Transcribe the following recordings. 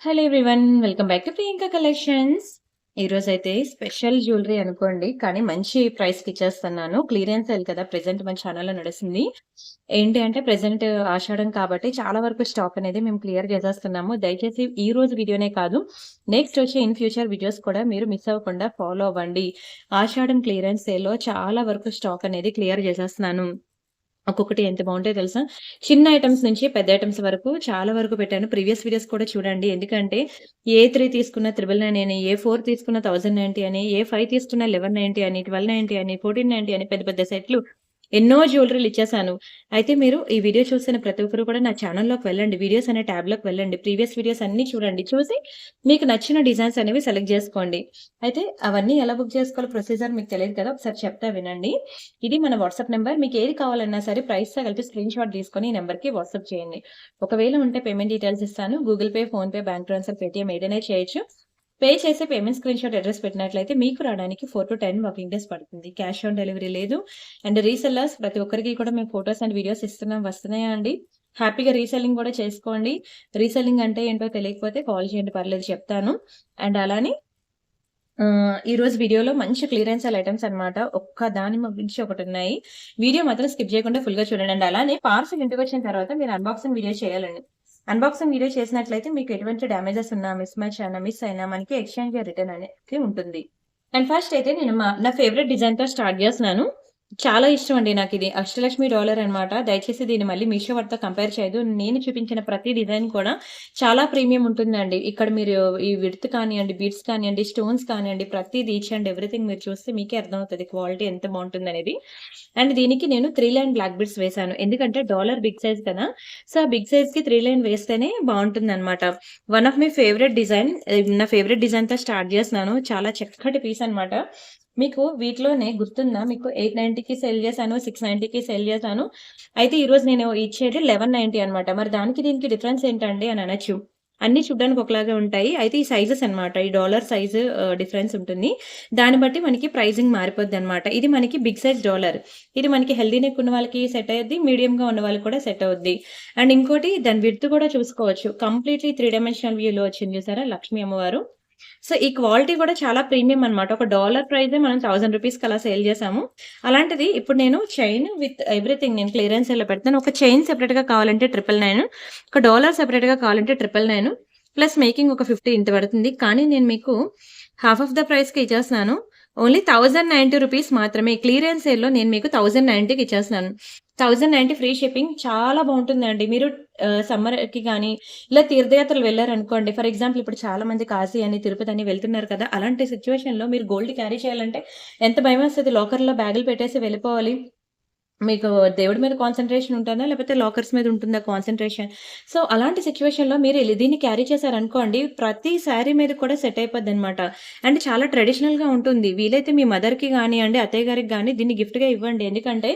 Hello everyone. Welcome back to Priyanka collections. ఈరోజైతే special jewellery అనుకోండి. కానీ మంచి ప్రైస్‌కి ఇచ్చేస్తున్నాను. క్లియరెన్స్ సేల్ కదా! ప్రెజెంట్ మన ఛానెల్‌లో నడుస్తుంది. ఏంటి అంటే ప్రెజెంట్ ఆషాఢం కాబట్టి చాలా వరకు స్టాక్ అనేది మేము క్లియర్ చేసేస్తున్నాము. దయచేసి ఈ రోజు వీడియోనే కాదు, నెక్స్ట్ వచ్చే ఇన్ ఫ్యూచర్ వీడియోస్ కూడా మీరు మిస్ అవ్వకుండా ఫాలో అవ్వండి. ఆషాఢం క్లియరెన్స్ సేల్‌లో చాలా వరకు స్టాక్ అనేది క్లియర్ చేసేస్తున్నాను. ఒక్కొక్కటి ఎంత బావుంటాయో తెలుసా? చిన్న ఐటెమ్స్ నుంచి పెద్ద ఐటెమ్స్ వరకు చాలా వరకు పెట్టాను. ప్రీవియస్ వీడియోస్ కూడా చూడండి. ఎందుకంటే ఏ3 తీసుకున్న 999 అని, ఏ4 తీసుకున్న 1090 అని, ఏ5 తీసుకున్న 1190 అని, 1290 అని, 1490 అని పెద్ద పెద్ద సెట్‌లు ఎన్నో జ్యువెలరీలు ఇచ్చేసాను. అయితే మీరు ఈ వీడియో చూసిన ప్రతి ఒక్కరు కూడా నా ఛానెల్‌లోకి వెళ్ళండి. వీడియోస్ అనే ట్యాబ్‌లోకి వెళ్ళండి. ప్రీవియస్ వీడియోస్ అన్నీ చూడండి. చూసి మీకు నచ్చిన డిజైన్స్ అనేవి సెలెక్ట్ జేసుకోండి. అయితే అవన్నీ ఎలా బుక్ చేసుకోవాలో ప్రొసీజర్ మీకు తెలియదు కదా! ఒకసారి చెప్తా వినండి. ఇది మన వాట్సాప్ నంబర్. మీకు ఏది కావాలన్నా సరే ప్రైస్‌తో కలిపి స్క్రీన్‌షాట్ తీసుకొని ఈ నంబర్‌కి వాట్సాప్ చేయండి. ఒకవేళ ఉంటే పేమెంట్ డీటెయిల్స్ ఇస్తాను. Google pay, PhonePe, bank transfer, Paytm ఏదైనా చేయొచ్చు. పే చేసి పేమెంట్ స్క్రీన్‌షాట్ అడ్రెస్ పెట్టినట్లయితే మీకు రావడానికి 4-10 వర్కింగ్ డేస్ పడుతుంది. క్యాష్ ఆన్ డెలివరీ లేదు. అండ్ రీసెల్లర్స్ ప్రతి ఒక్కరికి కూడా మేము ఫోటోస్ అండ్ వీడియోస్ ఇస్తున్నాం. వస్తున్నాయా అండి? హ్యాపీగా రీసెల్లింగ్ కూడా చేసుకోండి. రీసెల్లింగ్ అంటే ఏంటో తెలియకపోతే కాల్ చేయండి, పర్లేదు చెప్తాను. అండ్ అలానే ఈరోజు వీడియోలో మంచి క్లియరెన్స్ సేల్ ఐటెమ్స్ అన్నమాట. ఒక్క దాని మించి ఒకటున్నాయి. వీడియో మాత్రం స్కిప్ చేయకుండా ఫుల్‌గా చూడండి. అండ్ అలానే పార్సెల్ ఇంటికొచ్చిన తర్వాత మీరు అన్బాక్సింగ్ వీడియో చేయాలండి. అన్బాక్సింగ్ వీడియో చేసినట్లయితే మీకు ఎటువంటి డ్యామేజెస్ ఉన్నా, మిస్ మ్యాచ్ అయినా, మిస్ అయినా మనకి ఎక్స్‌చేంజ్ రిటర్న్ అనేది ఉంటుంది. అండ్ ఫస్ట్ అయితే నేను నా ఫేవరెట్ డిజైన్‌తో స్టార్ట్ చేస్తున్నాను. చాలా ఇష్టం అండి నాకిది. అష్టలక్ష్మి డాలర్ అన్నమాట. దయచేసి దీన్ని మళ్ళీ మీషో వాటితో కంపేర్ చేయొద్దు. నేను చూపించిన ప్రతి డిజైన్ కూడా చాలా ప్రీమియం ఉంటుందండి. ఇక్కడ మీరు ఈ విడ్త్ కానియండి, బీడ్స్ కానియండి, స్టోన్స్ కానియండి, ప్రతీది ఈచ్ అండ్ ఎవ్రీథింగ్ మీరు చూస్తే మీకే అర్థమవుతది క్వాలిటీ ఎంత బావుంటుందనేది. అండ్ దీనికి నేను 3 లైన్ బ్లాక్ బీడ్స్ వేశాను. ఎందుకంటే డాలర్ బిగ్ సైజ్ కదా! సో, ఆ బిగ్ సైజ్‌కి 3 లైన్ వేస్తేనే బావుంటుందన్నమాట. One of my favourite design. నా ఫేవరెట్ డిజైన్‌తో స్టార్ట్ చేస్తున్నాను. చాలా చక్కటి పీస్ అన్నమాట. మీకు వీటిలోనే గుర్తుందా? మీకు 890కి సేల్ చేశాను. 690కి సేల్ చేశాను. అయితే ఈరోజు నేను ఇచ్చేది 1190 అన్నమాట. మరి దానికి దీనికి డిఫరెన్స్ ఏంటండి అని అనొచ్చు. అన్నీ చూడ్డానికి ఒకలాగే ఉంటాయి. అయితే ఈ సైజెస్ అన్నమాట. ఈ డాలర్ సైజు డిఫరెన్స్ ఉంటుంది. దాన్ని బట్టి మనకి ప్రైజింగ్ మారిపోద్దన్నమాట. ఇది మనకి బిగ్ సైజ్ డాలర్. ఇది మనకి హెల్తీ నెక్ ఉన్న వాళ్ళకి సెట్ అయ్యిద్ది. మీడియంగా ఉన్న వాళ్ళకి కూడా సెట్ అవుద్ది. అండ్ ఇంకోటి దాని విడ్త్ కూడా చూసుకోవచ్చు. కంప్లీట్‌లీ 3 డైమెన్షనల్ వ్యూలో వచ్చింది చూసారా లక్ష్మీ అమ్మవారు. సో, ఈ క్వాలిటీ కూడా చాలా ప్రీమియం అన్నమాట. ఒక డాలర్ ప్రైజే మనం ₹1000కి అలా సేల్ చేసాము. అలాంటిది ఇప్పుడు నేను చైన్ విత్ ఎవ్రీథింగ్ నేను క్లియరెన్స్ సేల్‌లో పెడతాను. ఒక చైన్ సెపరేట్‌గా కావాలంటే 999, ఒక డాలర్ సెపరేట్‌గా కావాలంటే 999 ప్లస్ మేకింగ్ ఒక 50 ఇంత పడుతుంది. కానీ నేను మీకు హాఫ్ ఆఫ్ ద ప్రైస్‌కి ఇచ్చేస్తున్నాను. ఓన్లీ రూ. 1090 మాత్రమే. క్లియరెన్స్ సేల్‌లో నేను మీకు 1090కి ఇచ్చేస్తున్నాను. 1090 ఫ్రీ షిప్పింగ్ చాలా బావుంటుందండి. మీరు సమ్మర్‌కి గాని, ఇలా తీర్థయాత్రలు వెళ్లారనుకోండి. ఫర్ ఎగ్జాంపుల్ ఇప్పుడు చాలా మంది కాశీ అని, తిరుపతి అని వెళ్తున్నారు కదా! అలాంటి సిట్యుయేషన్‌లో మీరు గోల్డ్ క్యారీ చేయాలంటే ఎంత భయమేస్తది. లాకర్‌లో బ్యాగులు పెట్టేసి వెళ్ళిపోవాలి. మీకు దేవుడి మీద కాన్సంట్రేషన్ ఉంటుందా? లేకపోతే లాకర్స్ మీద ఉంటుందా కాన్సంట్రేషన్? సో, అలాంటి సిట్యుయేషన్‌లో మీరు దీన్ని క్యారీ చేశారనుకోండి, ప్రతి శారీ మీద కూడా సెట్ అయిపోద్దనమాట. అండ్ చాలా ట్రెడిషనల్‌గా ఉంటుంది. వీలైతే మీ మదర్‌కి గానియండి, అత్తయ్య గారికి గాని దీన్ని గిఫ్ట్‌గా ఇవ్వండి. ఎందుకంటే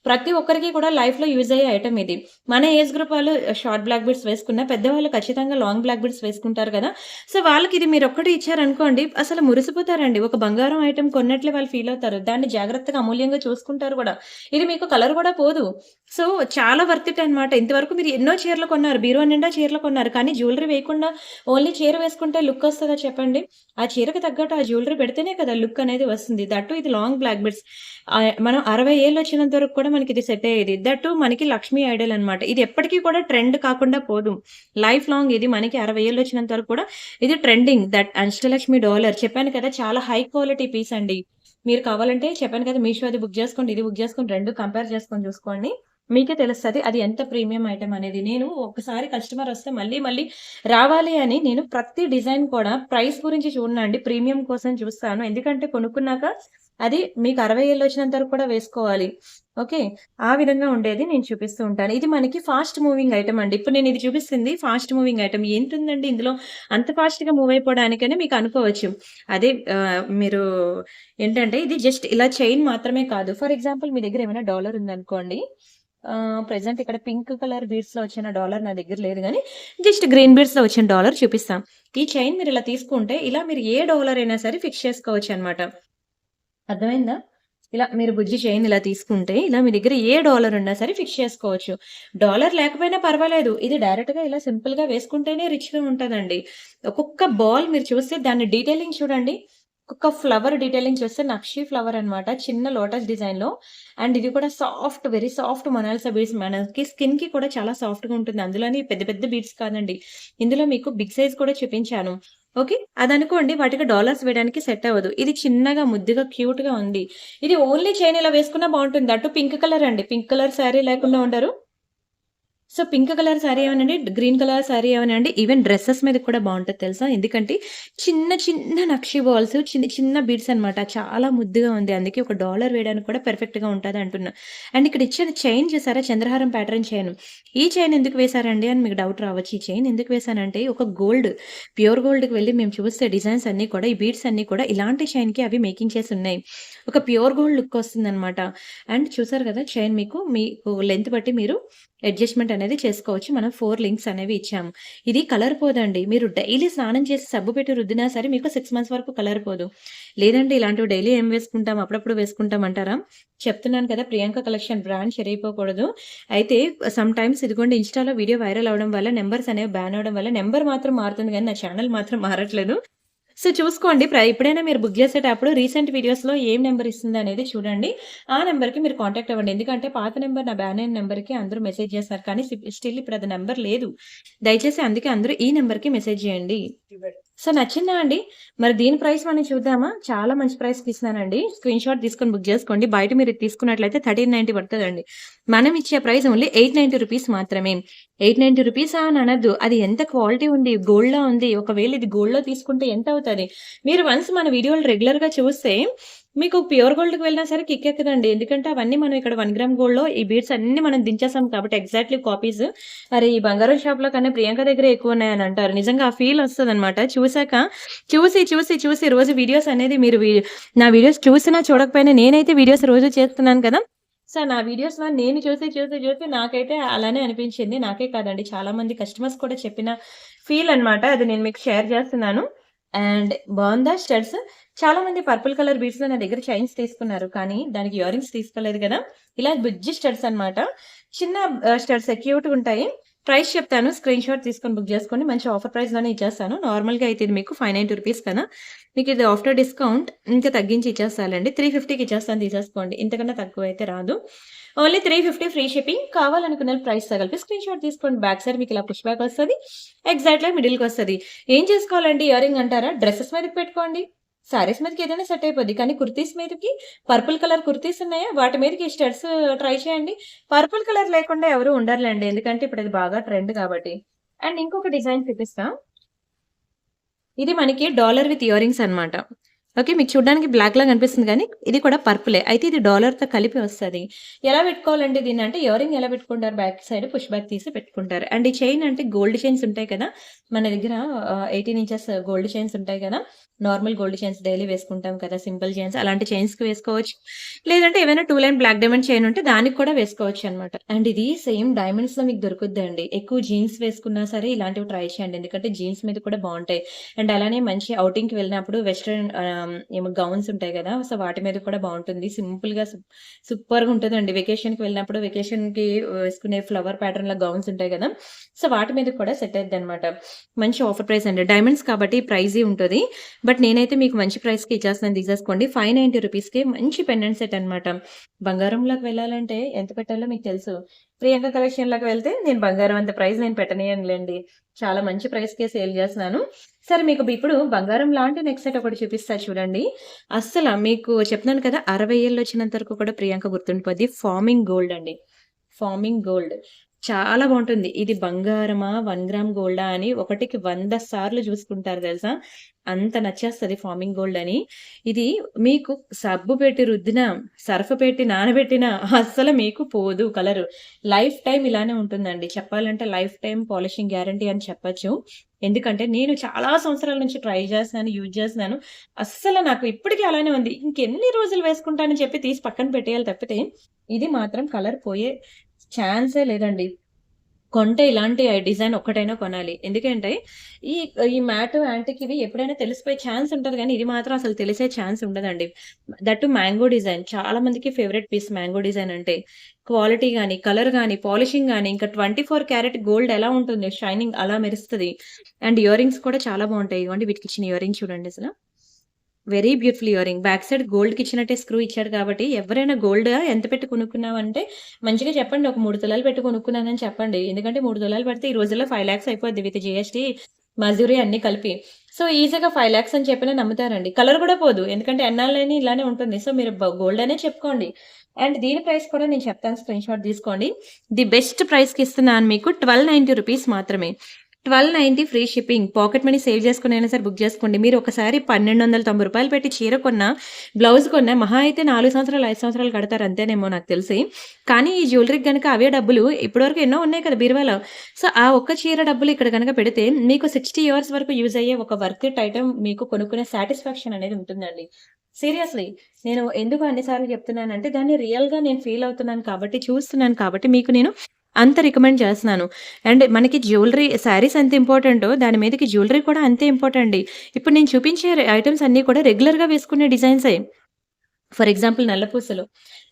ప్రతి ఒక్కరికి కూడా లైఫ్‌లో యూజ్ అయ్యే ఐటెమ్ ఇది. మన ఏజ్ గ్రూప్ వాళ్ళు షార్ట్ బ్లాక్ బీడ్స్ వేసుకున్న, పెద్దవాళ్ళు ఖచ్చితంగా లాంగ్ బ్లాక్ బీడ్స్ వేసుకుంటారు కదా! సో, వాళ్ళకి ఇది మీరొక్కటి ఇచ్చారనుకోండి, అసలు మురిసిపోతారండి. ఒక బంగారం ఐటెమ్ కొన్నట్లే వాళ్ళు ఫీల్ అవుతారు. దాన్ని జాగ్రత్తగా అమూల్యంగా చూసుకుంటారు కూడా. ఇది మీకు కలర్ కూడా పోదు. సో, చాలా వర్త్ ఇట్ అన్నమాట. ఇంతవరకు మీరు ఎన్నో చీరలు కొన్నారు. బీరువా నిండా చీరలు కొన్నారు. కానీ జ్యువెలరీ వేయకుండా ఓన్లీ చీర వేసుకుంటే లుక్ వస్తదా చెప్పండి? ఆ చీరకు తగ్గట్టు ఆ జ్యువెలరీ పెడితేనే కదా లుక్ అనేది వస్తుంది. దట్టు ఇది లాంగ్ బ్లాక్ బీడ్స్. మనం 60 ఏళ్ళు వచ్చినంత వరకు కూడా మనకి ఇది సెట్ అయ్యేది. దట్టు మనకి లక్ష్మీ ఐడల్ అన్నమాట. ఇది ఎప్పటికి కూడా ట్రెండ్ కాకుండా పోదు. లైఫ్ లాంగ్ ఇది మనకి 60 ఏళ్ళు వచ్చినంత వరకు కూడా ఇది ట్రెండింగ్. దట్ అష్టలక్ష్మి డాలర్ చెప్పాను కదా! చాలా హై క్వాలిటీ పీస్ అండి. మీరు కావాలంటే చెప్పాను కదా! మీషోది బుక్ జేసుకోండి. ఇది బుక్ జేసుకోండి. 2 కంపేర్ చేసుకొని చూసుకోండి. మీకే తెలుస్తది. అది ఎంత ప్రీమియం ఐటెమ్ అనేది. నేను ఒక్కసారి కస్టమర్ వస్తే మళ్ళీ మళ్ళీ రావాలి అని నేను ప్రతి డిజైన్ కూడా ప్రైస్ గురించి చూడనండి. ప్రీమియం కోసం చూస్తాను. ఎందుకంటే కొనుక్కున్నాక అది మీకు 60 ఏళ్ళు వచ్చినంత వరకు కూడా వేసుకోవాలి. ఓకే. ఆ విధంగా ఉండేది నేను చూపిస్తూ ఉంటాను. ఇది మనకి ఫాస్ట్ మూవింగ్ ఐటెమ్ అండి. ఇప్పుడు నేను ఇది చూపిస్తుంది ఫాస్ట్ మూవింగ్ ఐటెమ్. ఎంతుందండి ఇందులో అంత ఫాస్ట్‌గా మూవ్ అయిపోవడానికని మీకు అనుకోవచ్చు. అదే మీరు ఏంటంటే ఇది జస్ట్ ఇలా చైన్ మాత్రమే కాదు. ఫర్ ఎగ్జాంపుల్ మీ దగ్గర ఏమైనా డాలర్ ఉందనుకోండి. ప్రెజెంట్ ఇక్కడ పింక్ కలర్ బీడ్స్‌లో వచ్చిన డాలర్ నా దగ్గర లేదు గానీ, జస్ట్ గ్రీన్ బీడ్స్‌లో వచ్చిన డాలర్ చూపిస్తా. ఈ చైన్ మీరిలా తీసుకుంటే, ఇలా మీరు ఏ డాలర్ అయినా సరే ఫిక్స్ చేసుకోవచ్చనమాట. అర్థమైందా? ఇలా మీరు బుజ్జి చైన్ ఇలా తీసుకుంటే, ఇలా మీ దగ్గర ఏ డాలర్ ఉన్నా సరే ఫిక్స్ చేసుకోవచ్చు. డాలర్ లేకపోయినా పర్వాలేదు. ఇది డైరెక్ట్‌గా ఇలా సింపుల్‌గా వేసుకుంటేనే రిచ్‌గా ఉంటదండి. ఒక్కొక్క బాల్ మీరు చూస్తే దాని డీటెయిలింగ్ చూడండి. ఒక్కొక్క ఫ్లవర్ డీటెయిలింగ్ చూస్తే నక్షి ఫ్లవర్ అన్నమాట. చిన్న లోటస్ డిజైన్‌లో. అండ్ ఇది కూడా soft, very soft Mona Lisa beads. మనకి స్కిన్‌కి కూడా చాలా సాఫ్ట్‌గా ఉంటుంది. అందులోని పెద్ద పెద్ద బీడ్స్ కాదండి. ఇందులో మీకు బిగ్ సైజ్ కూడా చూపించాను. ఓకే. అదనుకోండి వాటికి డాలర్స్ వేయడానికి సెట్ అవ్వదు. ఇది చిన్నగా ముద్దుగా క్యూట్‌గా ఉంది. ఇది ఓన్లీ చైన్ ఇలా వేసుకున్నా బావుంటుంది. దట్టు పింక్ కలర్ అండి. పింక్ కలర్ శారీ లేకుండా ఉండరు. సో, పింక్ కలర్ శారీ అవ్వనండి, గ్రీన్ కలర్ శారీ అవ్వనండి, ఈవెన్ డ్రెసెస్ మీదకి కూడా బావుంటది తెలుసా? ఎందుకంటే చిన్న చిన్న నక్షి బాల్స్, చిన్న చిన్న బీడ్స్ అనమాట. చాలా ముద్దుగా ఉంది. అందుకే ఒక డాలర్ వేయడానికి కూడా పర్ఫెక్ట్‌గా ఉంటది అంటున్నా. అండ్ ఇక్కడ ఇచ్చిన చైన్ చూసారా? చంద్రహారం ప్యాటర్న్ చైన్. ఈ చైన్ ఎందుకు వేశారండి అని మీకు డౌట్ రావచ్చు. ఈ చైన్ ఎందుకు వేశానంటే ఒక గోల్డ్, ప్యూర్ గోల్డ్‌కి వెళ్లి మేము చూస్తే డిజైన్స్ అన్నీ కూడా, ఈ బీడ్స్ అన్నీ కూడా ఇలాంటి చైన్‌కి అవి మేకింగ్ చేసి ఉన్నాయి. ఒక ప్యూర్ గోల్డ్ లుక్ వస్తుందనమాట. అండ్ చూసారు కదా! చైన్ మీకు లెంత్ బట్టి మీరు అడ్జస్ట్‌మెంట్ అనేది చేసుకోవచ్చు. మనం 4 లింక్స్ అనేవి ఇచ్చాము. ఇది కలర్ పోదండి. మీరు డైలీ స్నానం చేసి సబ్బు పెట్టి రుద్దినా సరే మీకు 6 మంత్స్ వరకు కలర్ పోదు. లేదండి ఇలాంటివి డైలీ ఏం వేసుకుంటాం, అప్పుడప్పుడు వేసుకుంటాం అంటారా? చెప్తున్నాను కదా! ప్రియాంక కలెక్షన్ బ్రాండ్ చెరిగిపోకూడదు. అయితే సమ్‌టైమ్స్ ఇదిగోండి ఇన్‌స్టాలో వీడియో వైరల్ అవ్వడం వల్ల నంబర్స్ అనేవి బ్యాన్ అవ్వడం వల్ల నంబర్ మాత్రం మారుతుంది గానీ నా ఛానెల్ మాత్రం మారట్లేదు. సో, చూసుకోండి. ఎప్పుడైనా మీరు బుక్ చేసేటప్పుడు రీసెంట్ వీడియోస్‌లో ఏం నంబర్ ఇస్తుందనేది చూడండి. ఆ నంబర్‌కి మీరు కాంటాక్ట్ అవ్వండి. ఎందుకంటే పాత నంబర్ నా బ్యాన్ అయిన నంబర్‌కి అందరూ మెసేజ్ చేస్తారు. కానీ స్టిల్ ఇప్పుడు అది నంబర్ లేదు. దయచేసి అందుకే అందరూ ఈ నంబర్‌కి మెసేజ్ చేయండి. సో, నచ్చిందా అండి? మరి దీని ప్రైస్ మనం చూద్దామా? చాలా మంచి ప్రైస్‌కి ఇస్తున్నానండి. స్క్రీన్‌షాట్ తీసుకొని బుక్ చేసుకోండి. బయట మీరు ఇది తీసుకున్నట్లయితే 1390 పడతదండి. మనం ఇచ్చే ప్రైస్ ఓన్లీ రూ. 890 మాత్రమే. రూ. 890 అని అనొద్దు. అది ఎంత క్వాలిటీ ఉంది, గోల్డ్‌లా ఉంది. ఒకవేళ ఇది గోల్డ్‌లో తీసుకుంటే ఎంతవుతది? మీరు వన్స్ మన వీడియోలు రెగ్యులర్‌గా చూస్తే మీకు ప్యూర్ గోల్డ్‌కి వెళ్ళినా సరే కిక్ ఎక్కదండి. ఎందుకంటే అవన్నీ మనం ఇక్కడ 1 గ్రామ్ గోల్డ్‌లో ఈ బీడ్స్ అన్నీ మనం దించేసాం కాబట్టి ఎగ్జాక్ట్‌లీ కాపీస్. అరే! ఈ బంగారం షాప్‌లో కన్నా ప్రియాంక దగ్గరే ఎక్కువున్నాయని అంటారు. నిజంగా ఆ ఫీల్ ఒస్తదనమాట. చూసాక చూసి రోజు వీడియోస్ అనేది మీరు నా వీడియోస్ చూసినా చూడకపోయినా నేనైతే వీడియోస్ రోజు చేస్తున్నాను కదా! సో, నా వీడియోస్‌లో నేను చూసి నాకైతే అలానే అనిపించింది. నాకే కాదండి చాలా మంది కస్టమర్స్ కూడా చెప్పిన ఫీల్ అన్నమాట. అది నేను మీకు షేర్ చేస్తున్నాను. అండ్ బావుందా స్టడ్స్? చాలా మంది పర్పుల్ కలర్ బీడ్స్‌లో నా దగ్గర చైన్స్ తీసుకున్నారు. కానీ దానికి ఇయర్ రింగ్స్ తీసుకోలేదు గదా! ఇలా బుజ్జి స్టడ్స్ అన్నమాట. చిన్న స్టడ్సే క్యూట్‌గుంటాయి. ప్రైస్ చెప్తాను. స్క్రీన్‌షాట్ తీసుకొని బుక్ జేసుకోండి. మంచి ఆఫర్ ప్రైస్‌లోనే ఇచ్చేస్తాను. నార్మల్‌గా అయితే ఇది మీకు రూ. 590 కదా! మీకిది ఆఫ్టర్ డిస్కౌంట్ ఇంకా తగ్గించి ఇచ్చేస్తానులెండి. 350కి ఇచ్చేస్తాను తీసేసుకోండి. ఇంతకన్నా తక్కువైతే రాదు. Only 350 free shipping. కావాలనుకున్నోళ్ళు ప్రైస్‌తో కలిపి స్క్రీన్‌షాట్ తీసుకోండి. బ్యాక్ సైడ్ మీకిలా పుష్ బ్యాక్ వస్తది. ఎగ్జాక్ట్‌గా మిడిల్‌కొస్తది. ఏం చేసుకోవాలండి ఇయర్ రింగ్ అంటారా? డ్రెసెస్ మీదకి పెట్టుకోండి. శారీస్ మీదకి ఏదైనా సెట్ అయిపోద్ది. కానీ కుర్తీస్ మీదకి పర్పుల్ కలర్ కుర్తీస్ ఉన్నాయా? వాటి మీదకి ఈ స్టడ్స్ ట్రై చేయండి. పర్పుల్ కలర్ లేకుండా ఎవరు ఉండరులెండి. ఎందుకంటే ఇప్పుడు అది బాగా ట్రెండ్ కాబట్టి. అండ్ ఇంకొక డిజైన్ చూపిస్తా. ఇది మనకి డాలర్ విత్ ఇయర్ రింగ్స్ అన్నమాట. ఓకే. మీకు చూడడానికి బ్లాక్‌లా కనిపిస్తుంది గానీ, ఇది కూడా పర్పులే. అయితే ఇది డాలర్‌తో కలిపి వస్తది. ఎలా పెట్టుకోవాలండి దీన్నంటే, ఇయర్ రింగ్ ఎలా పెట్టుకుంటారు బ్యాక్ సైడ్ పుష్ బ్యాక్ తీసి పెట్టుకుంటారు. అండ్ ఈ చైన్ అంటే గోల్డ్ చైన్స్ ఉంటాయి కదా! మన దగ్గర 18 ఇంచెస్ గోల్డ్ చైన్స్ ఉంటాయి కదా! నార్మల్ గోల్డ్ చైన్స్ డైలీ వేసుకుంటాం కదా! సింపుల్ చైన్స్ అలాంటి చైన్స్‌కి వేసుకోవచ్చు. లేదంటే ఏవైనా 2 లైన్ బ్లాక్ డైమండ్ చైన్ ఉంటే దానికి కూడా వేసుకోవచ్చనమాట. అండ్ ఇది సేమ్ డైమండ్స్‌లో మీకు దొరుకుద్దండి. ఎక్కువ జీన్స్ వేసుకున్నా సరే ఇలాంటివి ట్రై చేయండి. ఎందుకంటే జీన్స్ మీద కూడా బావుంటాయి. అండ్ అలానే మంచి ఔటింగ్‌కి వెళ్ళినప్పుడు వెస్టర్న్ ఏమో గౌన్స్ ఉంటాయి గదా! సో, వాటి మీద కూడా బావుంటుంది. సింపుల్‌గా సూపర్‌గా ఉంటదండి. వెకేషన్‌కి వెళ్ళినప్పుడు వెకేషన్‌కి వేసుకునే ఫ్లవర్ ప్యాటర్న్‌లో గౌన్స్ ఉంటాయి గదా! సో, వాటి మీద కూడా సెట్ అయిద్దనమాట. మంచి ఆఫర్ ప్రైస్ అండి. డైమండ్స్ కాబట్టి ప్రైజీ ఉంటది. బట్ నేనైతే మీకు మంచి ప్రైస్‌కి ఇచ్చేస్తున్నాను తీసేసుకోండి. రూ. 590కి మంచి పెండెంట్ సెట్ అనమాట. బంగారంలోకి వెళ్ళాలంటే ఎంత పెట్టాలో మీకు తెలుసు. ప్రియాంక కలెక్షన్‌లోకి వెళ్తే నేను బంగారం అంత ప్రైస్ నేను పెట్టనియనులెండి. చాలా మంచి ప్రైస్‌కే సేల్ చేస్తున్నాను. సరే మీకు ఇప్పుడు బంగారం లాంటి నెక్ సెట్ ఒకటి చూపిస్తా చూడండి. అస్సల మీకు చెప్తున్నాను కదా! 60 ఏళ్ళొచ్చినంత వరకు కూడా ప్రియాంక గుర్తుండిపోద్ది. ఫార్మింగ్ గోల్డ్ అండి. Farming gold. చాలా బావుంటుంది. ఇది బంగారమా? 1 గ్రామ్ గోల్డా? అని ఒకటికి 100 సార్లు చూసుకుంటారు తెలుసా? అంత నచ్చేస్తది ఫార్మింగ్ గోల్డ్ అని. ఇది మీకు సబ్బు పెట్టి రుద్దినా, సర్ఫ్ పెట్టి నానబెట్టినా అస్సలు మీకు పోదు కలరు. లైఫ్ టైమ్ ఇలానే ఉంటుందండి. చెప్పాలంటే లైఫ్ టైమ్ పాలిషింగ్ గ్యారంటీ అని చెప్పొచ్చు. ఎందుకంటే నేను చాలా సంవత్సరాల నుంచి ట్రై చేస్తున్నాను, యూజ్ చేస్తున్నాను. అస్సలు నాకు ఇప్పటికి అలానే ఉంది. ఇంకెన్ని రోజులు వేసుకుంటానని చెప్పి తీసి పక్కన పెట్టేయాలి తప్పితే, ఇది మాత్రం కలర్ పోయే ఛాన్సే లేదండి. కొంటే ఇలాంటి డిజైన్ ఒక్కటైనా కొనాలి. ఎందుకంటే ఈ ఈ మ్యాట్, యాంటిక్ ఇవి ఎప్పుడైనా తెలిసిపోయే ఛాన్స్ ఉంటది గానీ, ఇది మాత్రం అసలు తెలిసే ఛాన్స్ ఉండదండి. That two mango design. చాలా మందికి ఫేవరెట్ పీస్ మ్యాంగో డిజైన్ అంటే. క్వాలిటీ గాని, కలర్ గాని, పాలిషింగ్ గాని, ఇంకా 24 క్యారెట్ గోల్డ్ ఎలా ఉంటుంది షైనింగ్ అలా మెరుస్తది. అండ్ ఇయర్ రింగ్స్ కూడా చాలా బావుంటాయి. ఇదిగోండి వీటికిచ్చిన ఇయర్ రింగ్ చూడండి అసల. Very beautiful earring. Back side గోల్డ్‌కిచ్చినట్టే స్క్రూ ఇచ్చాడు కాబట్టి, ఎవరైనా గోల్డ్ ఎంత పెట్టి కొనుక్కున్నావంటే, మంచిగా చెప్పండి. ఒక 3 తులాలు పెట్టి కొనుక్కున్నానని చెప్పండి. ఎందుకంటే 3 తులాలు పెడితే ఈ రోజుల్లో 5,00,000 అయిపోద్ది విత్ జీఎస్టీ, మజూరీ అన్నీ కలిపి. సో, ఈజీగా 5,00,000 అని చెప్పినా నమ్ముతారండి. కలర్ కూడా పోదు. ఎందుకంటే ఎన్నాళ్ళైనా ఇలానే ఉంటుంది. సో, మీరు గోల్డ్ అనే చెప్పుకోండి. అండ్ దీని ప్రైస్ కూడా నేను చెప్తాను, స్క్రీన్‌షాట్ తీసుకోండి. ది బెస్ట్ ప్రైస్‌కి ఇస్తున్నాను మీకు రూ. 1,290 మాత్రమే. 1290 free shipping. Pocket money save చేసుకొనైనా సరే బుక్ చేసుకోండి. మీరు ఒకసారి రూ. 1,290 పెట్టి చీర కొన్నా, బ్లౌజ్ కొన్నా మహా అయితే 4 సంవత్సరాలు, 5 సంవత్సరాలు కడతారు అంతేనేమో నాకు తెలిసి. కానీ ఈ జ్యువెలరీకి గనక అవే డబ్బులు ఇప్పటివరకు ఎన్నో ఉన్నాయి కదా బీరువాలో. సో, ఆ ఒక్క చీర డబ్బులు ఇక్కడ గనక పెడితే మీకు 60 ఇయర్స్ వరకు యూజ్ అయ్యే ఒక వర్త్ ఇట్ ఐటెమ్ మీకు కొనుక్కునే సాటిస్ఫాక్షన్ అనేది ఉంటుందండి. సీరియస్‌లీ. నేను ఎందుకు అన్ని సార్లు చెప్తున్నానంటే దాన్ని రియల్‌గా నేను ఫీల్ అవుతున్నాను కాబట్టి, చూస్తున్నాను కాబట్టి మీకు నేను అంత రికమెండ్ చేస్తున్నాను. అండ్ మనకి జ్యువెలరీ శారీస్ ఎంత ఇంపార్టెంటో దాని మీదకి జ్యువెలరీ కూడా అంతే ఇంపార్టండి. ఇప్పుడు నేను చూపించే ఐటెమ్స్ అన్నీ కూడా రెగ్యులర్‌గా వేసుకునే డిజైన్సే. For example నల్లపూసలు.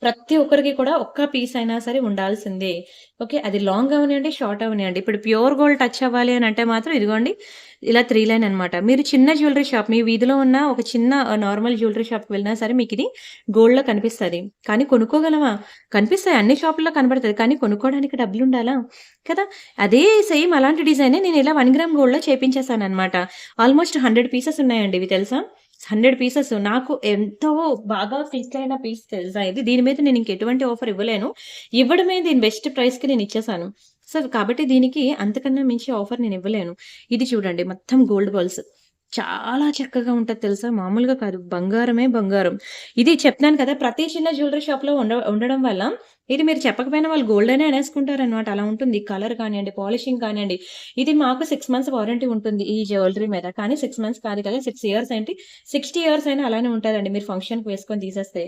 ప్రతి ఒక్కరికి కూడా ఒక్క పీస్ అయినా సరే ఉండాల్సిందే. ఓకే. అది లాంగ్ అవ్వనియండి, షార్ట్ అవ్వనియండి. ఇప్పుడు ప్యూర్ గోల్డ్ టచ్ అవ్వాలి అని అంటే మాత్రం ఇదిగోండి ఇలా 3 లైన్ అనమాట. మీరు చిన్న జ్యువెలరీ షాప్ మీ వీధిలో ఉన్న ఒక చిన్న నార్మల్ జ్యువెలరీ షాప్‌కి వెళ్ళినా సరే మీకిది గోల్డ్‌లో కనిపిస్తది. కానీ కొనుక్కోగలమా? కనిపిస్తాయి. అన్ని షాపుల్లో కనపడతది. కానీ కొనుక్కోవడానికి డబ్బులుండాలా? కదా! అదే సేమ్ అలాంటి డిజైనే నేను ఇలా 1 గ్రామ్ గోల్డ్‌లో చేపించేసాననమాట. ఆల్‌మోస్ట్ 100 పీసెస్ ఉన్నాయండి ఇవి తెలుసా? 100 పీసెస్. నాకు ఎంతో బాగా క్లిక్ అయిన పీస్ తెలుసా ఇది. దీని మీద నేను ఇంక ఎటువంటి ఆఫర్ ఇవ్వలేను. ఇవ్వడమే దీని బెస్ట్ ప్రైస్‌కి నేను ఇచ్చేసాను. సో, కాబట్టి దీనికి అంతకన్నా మించి ఆఫర్ నేను ఇవ్వలేను. ఇది చూడండి మొత్తం గోల్డ్ బాల్స్. చాలా చక్కగా ఉంటది తెలుసా? మామూలుగా కాదు. బంగారమే బంగారం. ఇది చెప్తున్నాను కదా! ప్రతి చిన్న జ్యువెలరీ షాప్‌లో ఉండడం వల్ల ఇది మీరు చెప్పకపోయినా వాళ్ళు గోల్డ్ అనే అనేసుకుంటారనమాట. అలా ఉంటుంది. కలర్ కానియండి, పాలిషింగ్ కానియండి. ఇది మాకు 6 మంత్స్ వారంటీ ఉంటుంది ఈ జ్యువెలరీ మీద. కానీ 6 మంత్స్ కాదు కదా! 6 ఇయర్స్ ఏంటి 60 ఇయర్స్ అయినా అలానే ఉంటదండి మీరు ఫంక్షన్‌కి వేసుకొని తీసేస్తే.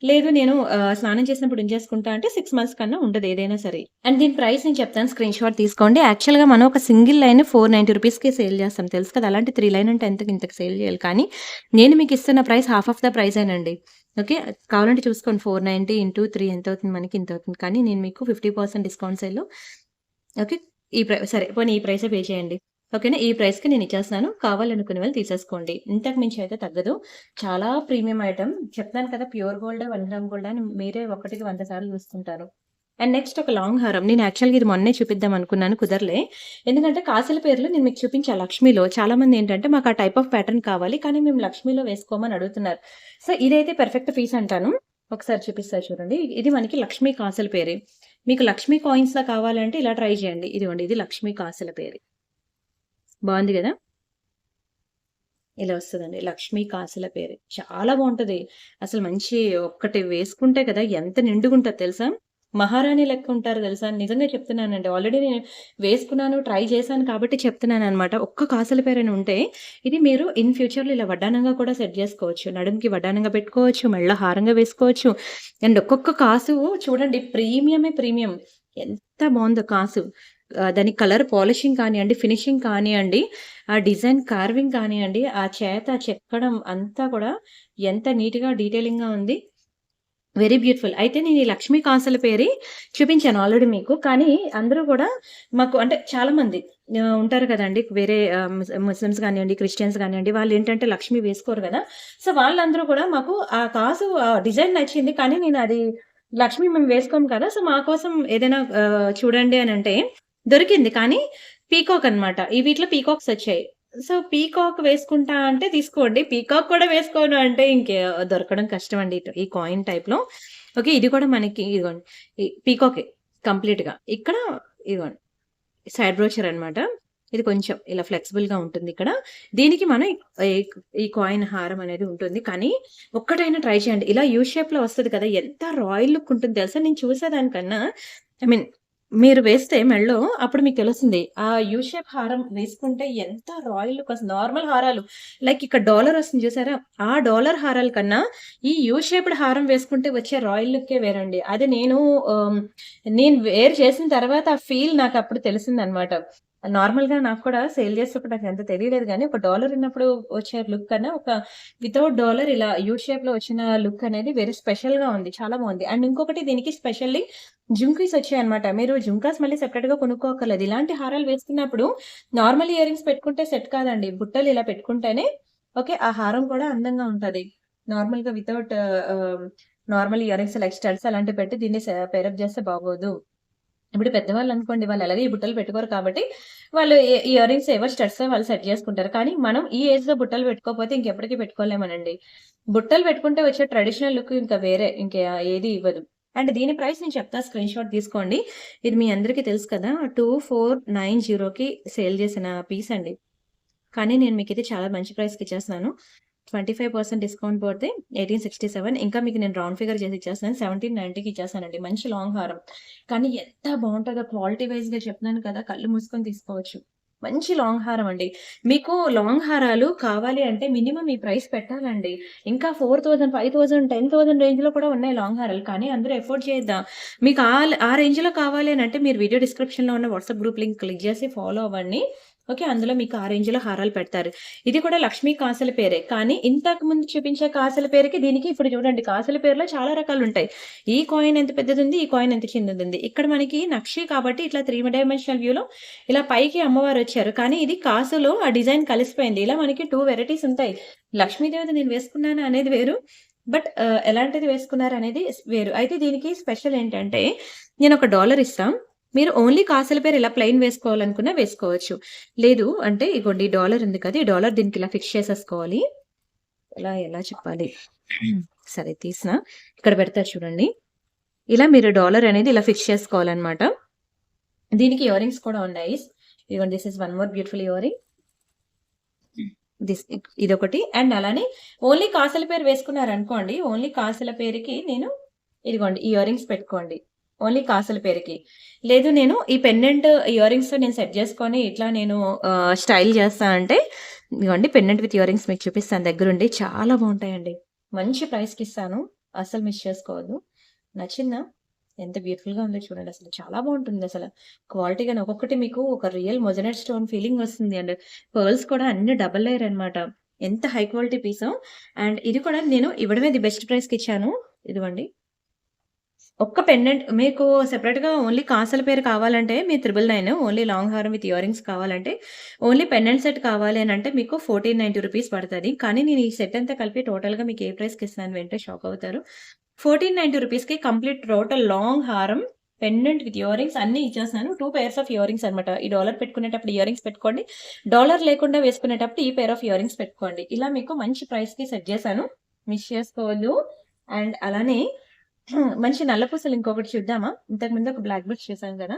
లేదు నేను స్నానం చేసినప్పుడు ఉంచేసుకుంటా అంటే 6 మంత్స్ కన్నా ఉండదు ఏదైనా సరే. అండ్ దీని ప్రైస్ నేను చెప్తాను, స్క్రీన్‌షాట్ తీసుకోండి. యాక్చువల్‌గా మనం ఒక సింగిల్ లైన్ ₹490కి సేల్ చేస్తాం తెలుసు కదా! అలాంటి 3 లైన్ అంటే ఎంతకి ఇంతకి సేల్ చేయాలి. కానీ నేను మీకు ఇస్తున్న ప్రైస్ హాఫ్ ఆఫ్ ద ప్రైసేనండి. ఓకే. కావాలంటే చూసుకోండి 490 ఇంటూ 3 ఎంతవుతుంది మనకి ఇంతవుతుంది. కానీ నేను మీకు 50% డిస్కౌంట్ సేల్‌లో ఓకే. సరే పోనీ ఈ ప్రైసే పే చేయండి. ఓకేనా? ఈ ప్రైస్‌కి నేను ఇచ్చేస్తున్నాను. కావాలనుకునే వాళ్ళు తీసేసుకోండి. ఇంతకు మించి అయితే తగ్గదు. చాలా ప్రీమియం ఐటెమ్. చెప్తాను కదా! ప్యూర్ గోల్డ్, 1 గ్రామ్ గోల్డ్ అని మీరే ఒకటికి 100 సార్లు చూస్తుంటారు. అండ్ నెక్స్ట్ ఒక లాంగ్ హారం. నేను యాక్చువల్‌గా ఇది మొన్నే చూపిద్దాం అనుకున్నాను కుదరలే. ఎందుకంటే కాసుల పేర్లు నేను మీకు చూపించా లక్ష్మీలో. చాలామంది ఏంటంటే మాకు ఆ టైప్ ఆఫ్ ప్యాటర్న్ కావాలి. కానీ మేము లక్ష్మీలో వేసుకోమని అడుగుతున్నారు. సో, ఇదైతే పర్ఫెక్ట్ పీస్ అంటాను. ఒకసారి చూపిస్తా చూడండి. ఇది మనకి లక్ష్మీ కాసుల పేరే. మీకు లక్ష్మీ కాయిన్స్‌లా కావాలంటే ఇలా ట్రై చేయండి. ఇదిగోండి ఇది లక్ష్మీ కాసుల పేరు. బావుంది గదా! ఇలా వస్తదండి. లక్ష్మీ కాసుల పేరు. చాలా బావుంటది. అసలు మంచి ఒక్కటి వేసుకుంటే కదా ఎంత నిండుగుంటది తెలుసా? మహారాణి లెక్క ఉంటారు తెలుసా? నిజంగా చెప్తున్నానండి. ఆల్రెడీ నేను వేసుకున్నాను, ట్రై చేశాను కాబట్టి చెప్తున్నాననమాట. ఒక్క కాసుల పేరని ఉంటే ఇది మీరు ఇన్ ఫ్యూచర్‌లో ఇలా వడ్డానంగా కూడా సెట్ జేసుకోవచ్చు. నడుముకి వడ్డానంగా పెట్టుకోవచ్చు, మెడలో హారంగా వేసుకోవచ్చు. అండ్ ఒక్కొక్క కాసు చూడండి ప్రీమియమే ప్రీమియం. ఎంత బావుందో కాసు. దాని కలర్ పాలిషింగ్ కానియండి, ఫినిషింగ్ కానియండి, ఆ డిజైన్ కార్వింగ్ కానియండి, ఆ చేత చెక్కడం అంతా కూడా ఎంత నీట్‌గా డీటెయిలింగ్‌గా ఉంది. Very beautiful. అయితే నేను ఈ లక్ష్మీ కాసుల పేరి చూపించాను ఆల్రెడీ మీకు. కానీ అందరూ గూడా మాకు అంటే చాలామంది ఉంటారు కదండీ! వేరే ముస్లిమ్స్ గానియండి, క్రిస్టియన్స్ గానియండి, వాళ్ళేంటంటే లక్ష్మి వేసుకోరు గదా! సో, వాళ్ళందరూ కూడా మాకు ఆ కాసు డిజైన్ నచ్చింది. కానీ నేను అది లక్ష్మి మేము వేసుకోము కదా! సో, మా కోసం ఏదైనా చూడండి అనంటే దొరికింది. కానీ పీకాక్ అన్నమాట. ఈ వీటిలో పీకాక్స్ వచ్చాయి. సో, పీకాక్ వేసుకుంటా అంటే తీసుకోండి. పీకాక్ కూడా వేసుకోను అంటే దొరకడం కష్టమండి. ఈ కాయిన్ టైప్‌లో. ఓకే. ఇది కూడా మనకి ఇదిగోండి. ఈ పీకాకే కంప్లీట్‌గా. ఇక్కడ ఇదిగోండి సైడ్ బ్రోచర్ అన్నమాట. ఇది కొంచెం ఇలా ఫ్లెక్సిబుల్‌గా ఉంటుందిక్కడ. దీనికి మనం ఈ ఈ కాయిన్ హారం అనేది ఉంటుంది. కానీ ఒక్కటైనా ట్రై చేయండి. ఇలా యూ షేప్‌లో వస్తది కదా! ఎంత రాయల్ లుక్ ఉంటుంది తెలుసా? నేను చూసేదానికన్నా ఐ మీన్ మీరు వేస్తే మెడలో అప్పుడు మీకు తెలుస్తుంది. ఆ యూ షేప్ హారం వేసుకుంటే ఎంత నార్మల్ హారాలు లైక్ ఇక్కడ డాలర్ వస్తుంది చూసారా? ఆ డాలర్ హారాల కన్నా ఈ యూ షేప్డ్ హారం వేసుకుంటే వచ్చే రాయల్ లుక్కే వేరండి. అది ఆహ్, నేను వేర్ చేసిన తర్వాత ఆ ఫీల్ నాకప్పుడు తెలిసిందనమాట. నార్మల్‌గా నాకు కూడా సేల్ చేసేటప్పుడు నాకంత తెలియలేదు గానీ, ఒక డాలర్ ఉన్నప్పుడు వచ్చే లుక్ కన్నా ఒక వితౌట్ డాలర్ ఇలా యూ షేప్‌లో వచ్చిన లుక్ అనేది వెరీ స్పెషల్‌గా ఉంది. చాలా బావుంది. అండ్ ఇంకొకటి దీనికి స్పెషల్లీ జుంకీస్ వచ్చాయన్నమాట. మీరు జుంకాస్ మళ్ళీ సెపరేట్‌గా కొనుక్కోక్కర్లేదు. ఇలాంటి హారాలు వేసుకున్నప్పుడు నార్మల్ ఇయర్ రింగ్స్ పెట్టుకుంటే సెట్ కాదండి. బుట్టలు ఇలా పెట్టుకుంటేనే ఓకే. ఆ హారం కూడా అందంగా ఉంటది. నార్మల్‌గా వితౌట్ ఆహ్, normal ear rings like studs అలాంటివి పెట్టి దీన్ని పెయిరప్ చేస్తే బాగోదు. ఇప్పుడు పెద్దవాళ్ళనుకోండి వాళ్ళు ఎలాగో ఈ బుట్టలు పెట్టుకోరు కాబట్టి వాళ్ళు ఇయర్ రింగ్స్ ఏవో స్టడ్సో వాళ్ళు సెట్ చేసుకుంటారు. కానీ మనం ఈ ఏజ్‌లో బుట్టలు పెట్టుకోకపోతే ఇంకెప్పటికి పెట్టుకోలేమనండి. బుట్టలు పెట్టుకుంటే వచ్చే ట్రెడిషనల్ లుక్ ఇంకా వేరే. ఏది ఇవ్వదు. అండ్ దీని ప్రైస్ నేను చెప్తా స్క్రీన్‌షాట్ తీసుకోండి. ఇది మీ అందరికీ తెలుసు కదా! 2490కి సేల్ చేసిన పీస్ అండి. కానీ నేను మీకిది చాలా మంచి ప్రైస్‌కి ఇచ్చేస్తున్నాను. 25% డిస్కౌంట్ పోతే 1867 ఇంకా మీకు నేను రౌండ్ ఫిగర్ చేసి ఇచ్చేస్తున్నాను. 1790కి ఇచ్చేస్తానండి. మంచి లాంగ్ హారం. కానీ ఎంత బావుంటదో క్వాలిటీ వైస్‌గా చెప్తున్నాను కదా! కళ్ళు మూసుకొని తీసుకోవచ్చు. మంచి లాంగ్ హారం అండి. మీకు లాంగ్ హారాలు కావాలి అంటే మినిమమ్ ఈ ప్రైస్ పెట్టాలండి. ఇంకా 4000, 5000, 10,000 రేంజ్‌లో కూడా ఉన్నాయి లాంగ్ హారాలు. కానీ అందరూ ఎఫోర్డ్ చేయొద్దా? మీకు ఆ రేంజ్‌లో కావాలి అనంటే మీరు వీడియో డిస్క్రిప్షన్‌లో ఉన్న వాట్సాప్ గ్రూప్ లింక్ క్లిక్ చేసి ఫాలో అవ్వండి. ఓకే. అందులో మీకు ఆ రేంజ్‌లో హారాలు పెడతారు. ఇది కూడా లక్ష్మీ కాసుల పేరే. కానీ ఇంతకు ముందు చూపించే కాసుల పేరుకి, దీనికి ఇప్పుడు చూడండి కాసుల పేరులో చాలా రకాలుంటాయి. ఈ కాయిన్ ఎంత పెద్దదుంది, ఈ కాయిన్ ఎంత చిన్నదుంది. ఇక్కడ మనకి నక్షి కాబట్టి ఇట్లా 3 డైమెన్షనల్ వ్యూలో ఇలా పైకి అమ్మవారొచ్చారు. కానీ ఇది కాసులో ఆ డిజైన్ కలిసిపోయింది. ఇలా మనకి 2 వెరైటీస్ ఉంటాయి. లక్ష్మీదేవిది నేను వేసుకున్నాను అనేది వేరు. బట్ ఎలాంటిది వేసుకున్నారనేది వేరు. అయితే దీనికి స్పెషల్ ఏంటంటే నేనొక డాలర్ ఇస్తా. మీరు ఓన్లీ కాసుల పేరు ఇలా ప్లెయిన్ వేసుకోవాలనుకున్నా వేసుకోవచ్చు. లేదు అంటే ఇగోండి ఈ డాలర్ ఉంది కదా! ఈ డాలర్ దీనికి ఇలా ఫిక్స్ చేసేసుకోవాలి. ఎలా చెప్పాలి? సరే తీసినా. ఇక్కడ పెడతారు చూడండి. ఇలా మీరు డాలర్ అనేది ఇలా ఫిక్స్ చేసుకోవాలనమాట. దీనికి ఇయర్ రింగ్స్ కూడా ఉన్నాయి. ఇదిగోండి this is one more beautiful ear ring. ఇదొకటి అండ్ అలానే ఓన్లీ కాసుల పేరు వేసుకున్నారనుకోండి. ఓన్లీ కాసుల పేరుకి నేను ఇదిగోండి ఈ ఇయర్ రింగ్స్ పెట్టుకోండి. ఓన్లీ కాసుల పేరుకి. లేదు నేను ఈ పెండెంట్ ఇయర్ రింగ్స్‌తో నేను సెట్ చేసుకొని ఇట్లా నేను స్టైల్ చేస్తా అంటే ఇదిగోండి పెండెంట్ విత్ ఇయర్ రింగ్స్ మీకు చూపిస్తాను దగ్గరుండి. చాలా బావుంటాయండి. మంచి ప్రైస్‌కిస్తాను. అస్సలు మిస్ చేసుకోవద్దు. నచ్చిందా? ఎంత బ్యూటిఫుల్‌గా ఉందో చూడండి అసలు. చాలా బావుంటుందసల. క్వాలిటీగాను ఒక్కొక్కటి మీకు ఒక రియల్ మొజనైట్ స్టోన్ ఫీలింగ్ వస్తుంది. అండ్ పర్ల్స్ కూడా అన్ని డబుల్ లేయర్ అన్నమాట. ఎంత హై క్వాలిటీ పీసో. అండ్ ఇది కూడా నేను ఇవ్వడమే ది బెస్ట్ ప్రైస్‌కిచ్చాను. ఇదిగోండి. ఒక్క పెండెంట్ మీకు సెపరేట్‌గా ఓన్లీ కాసుల పేరు కావాలంటే మీరు 999 ఓన్లీ లాంగ్ హారం విత్ ఇయర్ రింగ్స్ కావాలంటే ఓన్లీ పెండెంట్ సెట్ కావాలి అనంటే మీకు 1490 రూపీస్ పడతది. కానీ నేను ఈ సెట్ అంతా కలిపి టోటల్‌గా మీకు ఏ ప్రైస్‌కిస్తున్నాను వింటే షాక్ అవుతారు. 1490 రూపీస్‌కి కంప్లీట్ టోటల్ లాంగ్ హారం, పెండెంట్ విత్ ఇయర్ రింగ్స్ అన్నీ ఇచ్చేస్తున్నాను. 2 పెయిర్స్ ఆఫ్ ఇయర్ రింగ్స్ అన్నమాట. ఈ డాలర్ పెట్టుకునేటప్పుడు ఇయర్ రింగ్స్ పెట్టుకోండి. డాలర్ లేకుండా వేసుకునేటప్పుడు ఈ పెయిర్ ఆఫ్ ఇయర్ రింగ్స్ పెట్టుకోండి. ఇలా మీకు మంచి ప్రైస్‌కి సెట్ చేశాను. మిస్ చేసుకోవద్దు. అండ్ అలానే మంచి నల్ల పూసలు ఇంకొకటి చూద్దామా? ఇంతకుముందు ఒక బ్లాక్ బీడ్స్ చూసాం కదా!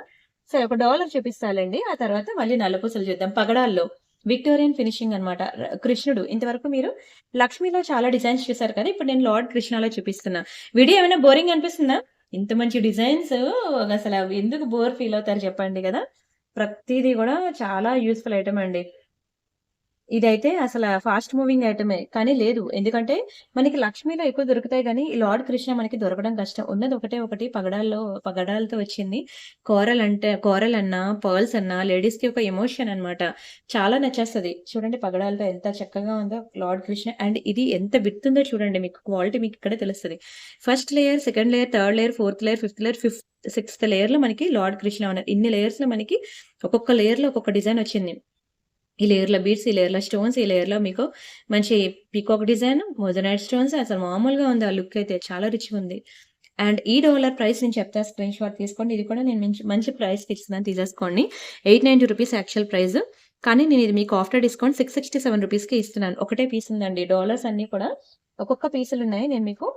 సరే ఒక డాలర్ చూపిస్తాలెండి. ఆ తర్వాత మళ్ళీ నల్ల పూసలు చూద్దాం. పగడాల్లో విక్టోరియన్ ఫినిషింగ్ అన్నమాట. కృష్ణుడు ఇంతవరకు మీరు లక్ష్మిలో చాలా డిజైన్స్ చూసారు కదా! ఇప్పుడు నేను లార్డ్ కృష్ణలో చూపిస్తున్నా. వీడియో ఏమైనా బోరింగ్ అనిపిస్తుందా? ఇంత మంచి డిజైన్స్ అసల ఎందుకు బోర్ ఫీల్ అవుతారు చెప్పండి గదా! ప్రతీది గూడా చాలా యూజ్‌ఫుల్ ఐటెమ్ అండి. ఇదైతే అసల ఫాస్ట్ మూవింగ్ ఐటమే. కానీ లేదు. ఎందుకంటే మనకి లక్ష్మీలో ఎక్కువ దొరుకుతాయి గానీ, ఈ లార్డ్ కృష్ణ మనకి దొరకడం కష్టం. ఉన్నది ఒకటే ఒకటి పగడాలతో వచ్చింది. కోరల్ అన్నా, పర్ల్స్ అన్నా లేడీస్‌కి ఒక ఎమోషన్ అన్నమాట. చాలా నచ్చేస్తది. చూడండి పగడాలతో ఎంత చక్కగా ఉందో లార్డ్ కృష్ణ. అండ్ ఇది ఎంత విడ్త్ ఉందో చూడండి. మీకు క్వాలిటీ మీకు ఇక్కడే తెలుస్తది. First layer, second layer, third layer, fourth layer, sixth లేయర్‌లో మనకి లార్డ్ కృష్ణ ఉన్నారు. ఇన్ని లేయర్స్‌లో మనకి ఒక్కొక్క లేయర్‌లో ఒక్కొక్క డిజైన్ వచ్చింది. ఈ లేయర్‌లో బీడ్స్, ఈ లేయర్‌లో స్టోన్స్, ఈ లేయర్‌లో మీకు మంచి పీకాక్ డిజైన్, మోజనైట్ స్టోన్స్ అసలు మామూలుగా ఉంది ఆ లుక్ అయితే. చాలా రిచ్‌గుంది. అండ్ ఈ డాలర్ ప్రైస్ నేను చెప్తా స్క్రీన్‌షాట్ తీసుకోండి. ఇది కూడా నేను మంచి ప్రైస్‌కి ఇస్తున్నాను తీసేసుకోండి. 890 రూపీస్ యాక్చువల్ ప్రైస్. కానీ నేను ఇది మీకు ఆఫ్టర్ డిస్కౌంట్ 667 రూపీస్‌కి ఇస్తున్నాను. ఒకటే పీస్ ఉందండి. డాలర్స్ అన్నీ కూడా ఒక్కొక్క పీసులున్నాయి. నేను మీకు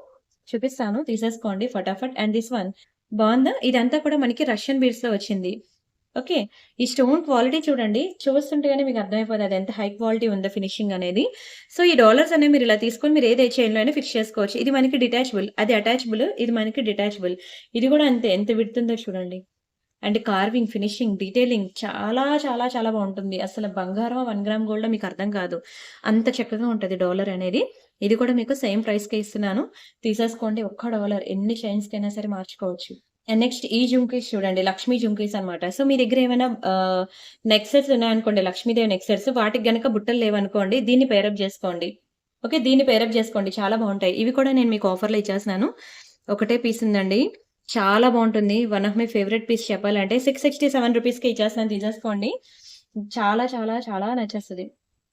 చూపిస్తాను. తీసేసుకోండి ఫటాఫట్. అండ్ దిస్ వన్ బావుందా? ఇదంతా కూడా మనకి రష్యన్ బీడ్స్‌లో వచ్చింది. ఓకే. ఈ స్టోన్ క్వాలిటీ చూడండి. చూస్తుంటేగానే మీకు అర్థమైపోతది అది ఎంత హై క్వాలిటీ ఉందో ఫినిషింగ్ అనేది. సో, ఈ డాలర్స్ అనేవి మీరు ఇలా తీసుకొని మీరు ఏది చైన్‌లో అయినా ఫిక్స్ చేసుకోవచ్చు. ఇది మనకి డిటాచబుల్. అది అటాచబుల్. ఇది మనకి డిటాచబుల్. ఇది కూడా అంతే ఎంత విడ్త్ ఉందో చూడండి. అండ్ కార్వింగ్, ఫినిషింగ్, డీటెయిలింగ్ చాలా చాలా చాలా బావుంటుంది. అసలు బంగారమా 1 గ్రామ్ గోల్డో మీకు అర్థం కాదు. అంత చక్కగా ఉంటది డాలర్ అనేది. ఇది కూడా మీకు సేమ్ ప్రైస్‌కే ఇస్తున్నాను. తీసేసుకోండి. ఒక్క డాలర్ ఎన్ని చైన్స్‌కైనా సరే మార్చుకోవచ్చు. అండ్ నెక్స్ట్ ఈ జుంకీస్ చూడండి. లక్ష్మీ జుంకీస్ అనమాట. సో, మీ దగ్గర ఏమైనా నెక్ సెట్స్ ఉన్నాయనుకోండి, లక్ష్మీదేవి నెక్ సెట్స్ వాటికి గనక బుట్టలు లేవనుకోండి, దీన్ని పేరప్ జేసుకోండి. ఓకే. దీన్ని పేరప్ జేసుకోండి. చాలా బావుంటాయి. ఇవి కూడా నేను మీకు ఆఫర్‌లో ఇచ్చేస్తున్నాను. ఒకటే పీస్ ఉందండి. చాలా బావుంటుంది. One of my favourite piece చెప్పాలంటే 667 రూపీస్‌కే ఇచ్చేస్తున్నాను. తీసేసుకోండి. చాలా చాలా చాలా నచ్చేస్తది.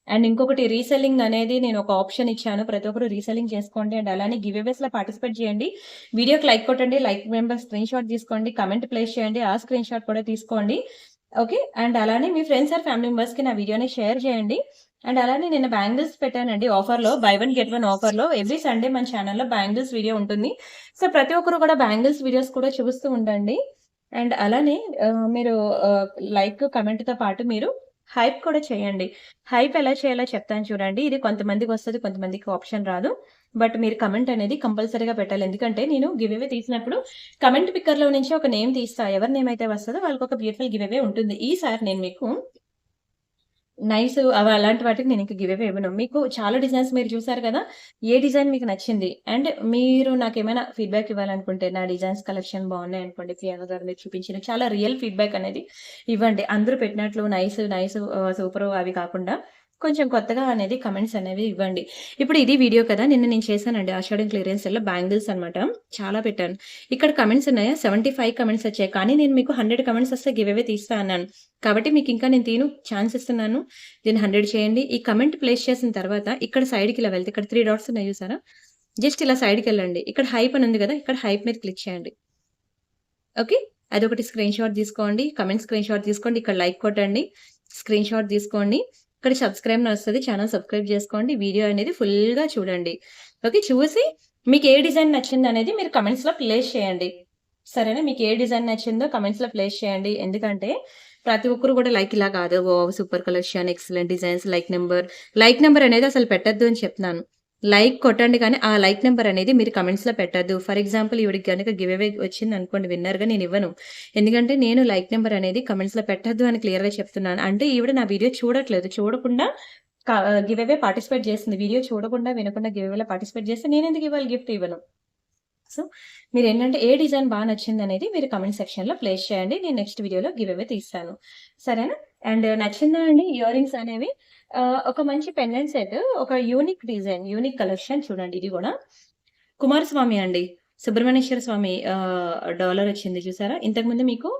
అండ్ ఇంకొకటి రీసెల్లింగ్ అనేది నేను ఒక ఆప్షన్ ఇచ్చాను. ప్రతి ఒక్కరు రీసెల్లింగ్ చేసుకోండి. అండ్ అలానే గివ్ అవేస్‌లో పార్టిసిపేట్ చేయండి. వీడియోకి లైక్ కొట్టండి. లైక్ మెంబర్ స్క్రీన్‌షాట్ తీసుకోండి. కామెంట్ ప్లేస్ చేయండి. ఆ స్క్రీన్‌షాట్ కూడా తీసుకోండి. ఓకే. అండ్ అలానే మీ ఫ్రెండ్స్ ఆర్ ఫ్యామిలీ మెంబర్స్‌కి నా వీడియోని షేర్ చేయండి. అండ్ అలానే నిన్న బ్యాంగిల్స్ పెట్టానండి ఆఫర్‌లో. బై వన్ గెట్ వన్ ఆఫర్‌లో. ఎవ్రీ సండే మన ఛానెల్‌లో బ్యాంగిల్స్ వీడియో ఉంటుంది. సో, ప్రతి ఒక్కరు కూడా బ్యాంగిల్స్ వీడియోస్ కూడా చూస్తూ ఉండండి. అండ్ అలానే మీరు లైక్, కామెంట్‌తో పాటు మీరు హైప్ కూడా చేయండి. హైప్ ఎలా చేయాలో చెప్తాను చూడండి. ఇది కొంతమందికొస్తది, కొంతమందికి ఆప్షన్ రాదు. బట్ మీరు కమెంట్ అనేది కంపల్సరీగా పెట్టాలి. ఎందుకంటే నేను గివ్ అవే తీసినప్పుడు కమెంట్ పిక్కర్‌లో నుంచి ఒక నేమ్ తీస్తా. ఎవరి నేమ్ అయితే వస్తదో వాళ్ళకొక బ్యూటిఫుల్ గివ్ అవే ఉంటుంది. ఈసారి నేను మీకు నైస్ అలాంటి వాటికి నేనింక గివ్ అవే ఇవ్వను. మీకు చాలా డిజైన్స్ మీరు చూసారు కదా! ఏ డిజైన్ మీకు నచ్చింది? అండ్ మీరు నాకేమైనా ఫీడ్‌బ్యాక్ ఇవ్వాలనుకుంటే నా డిజైన్స్ కలెక్షన్ బాగున్నాయనుకోండి, ప్రియాంక గారు మీరు చూపించిన చాలా రియల్ ఫీడ్‌బ్యాక్ అనేది ఇవ్వండి. అందరూ పెట్టినట్లు నైస్, నైస్ సూపరు అవి కాకుండా కొంచెం కొత్తగా అనేది కమెంట్స్ అనేవి ఇవ్వండి. ఇప్పుడు ఇది వీడియో కదా! నిన్న నేను చేశానండి ఆషాఢం క్లియరెన్స్ సేల్‌లో బ్యాంగిల్స్ అనమాట. చాలా పెట్టాను. ఇక్కడ కమెంట్స్ ఉన్నాయా? 75 కమెంట్స్ వచ్చాయి. కానీ నేను మీకు 100 కమెంట్స్ వస్తే గివ్ అవే తీస్తా అన్నాను. కాబట్టి మీకింకా నేను ఛాన్స్ ఇస్తున్నాను. దీన్ని 100 చేయండి. ఈ కమెంట్ ప్లేస్ చేసిన తర్వాత ఇక్కడ సైడ్‌కి ఇలా వెళ్తే ఇక్కడ 3 డాట్స్ ఉన్నాయి చూసారా? జస్ట్ ఇలా సైడ్‌కెళ్ళండి. ఇక్కడ హైప్ అని ఉంది కదా! ఇక్కడ హైప్ మీద క్లిక్ చేయండి. ఓకే. అదొకటి స్క్రీన్‌షాట్ తీసుకోండి. కమెంట్ స్క్రీన్‌షాట్ తీసుకోండి. ఇక్కడ లైక్ కొట్టండి. స్క్రీన్‌షాట్ తీసుకోండి. ఇక్కడ సబ్స్క్రైబ్ అని వస్తది. ఛానెల్ సబ్స్క్రైబ్ చేసుకోండి. వీడియో అనేది ఫుల్‌గా చూడండి. ఓకే. చూసి మీకు ఏ డిజైన్ నచ్చిందనేది మీరు కమెంట్స్‌లో ప్లేస్ చేయండి. సరేనా? మీకు ఏ డిజైన్ నచ్చిందో కమెంట్స్‌లో ప్లేస్ చేయండి. ఎందుకంటే ప్రతి ఒక్కరు కూడా లైక్ ఇలా కాదు. Wow! Super collection, excellent designs, like number అనేది అసలు పెట్టొద్దు అని చెప్తున్నాను. లైక్ కొట్టండి కానీ, ఆ లైక్ నంబర్ అనేది మీరు కమెంట్స్‌లో పెట్టొద్దు. ఫర్ ఎగ్జాంపుల్ ఈవిడకి గనక గివ్ అవే వచ్చిందనుకోండి విన్నర్‌గా నేనివ్వను. ఎందుకంటే నేను లైక్ నంబర్ అనేది కమెంట్స్‌లో పెట్టొద్దు అని క్లియర్‌గా చెప్తున్నాను. అంటే ఈవిడ నా వీడియో చూడట్లేదు. చూడకుండా క గివ్ అవే పార్టిసిపేట్ చేస్తుంది. వీడియో చూడకుండా, వినకుండా గివ్ అవేలో పార్టిసిపేట్ చేస్తే నేనెందుకు ఇవ్వాలి గిఫ్ట్ ఇవ్వను. సో, మీరేంటంటే ఏ డిజైన్ నచ్చిందనేది మీరు కామెంట్ సెక్షన్‌లో ప్లేస్ చేయండి. నేను నెక్స్ట్ వీడియోలో గివ్ అవే తీస్తాను. సరేనా? అండ్ నచ్చిందా అండి ఇయర్ రింగ్స్ అనేవి? ఒక మంచి పెండెంట్ సెట్, ఒక యూనిక్ డిజైన్, యూనిక్ కలెక్షన్ చూడండి ఇది గూడా. కుమారస్వామి అండి. సుబ్రహ్మణ్యేశ్వర స్వామి డాలర్ వచ్చింది చూసారా? ఇంతకుముందు మీకు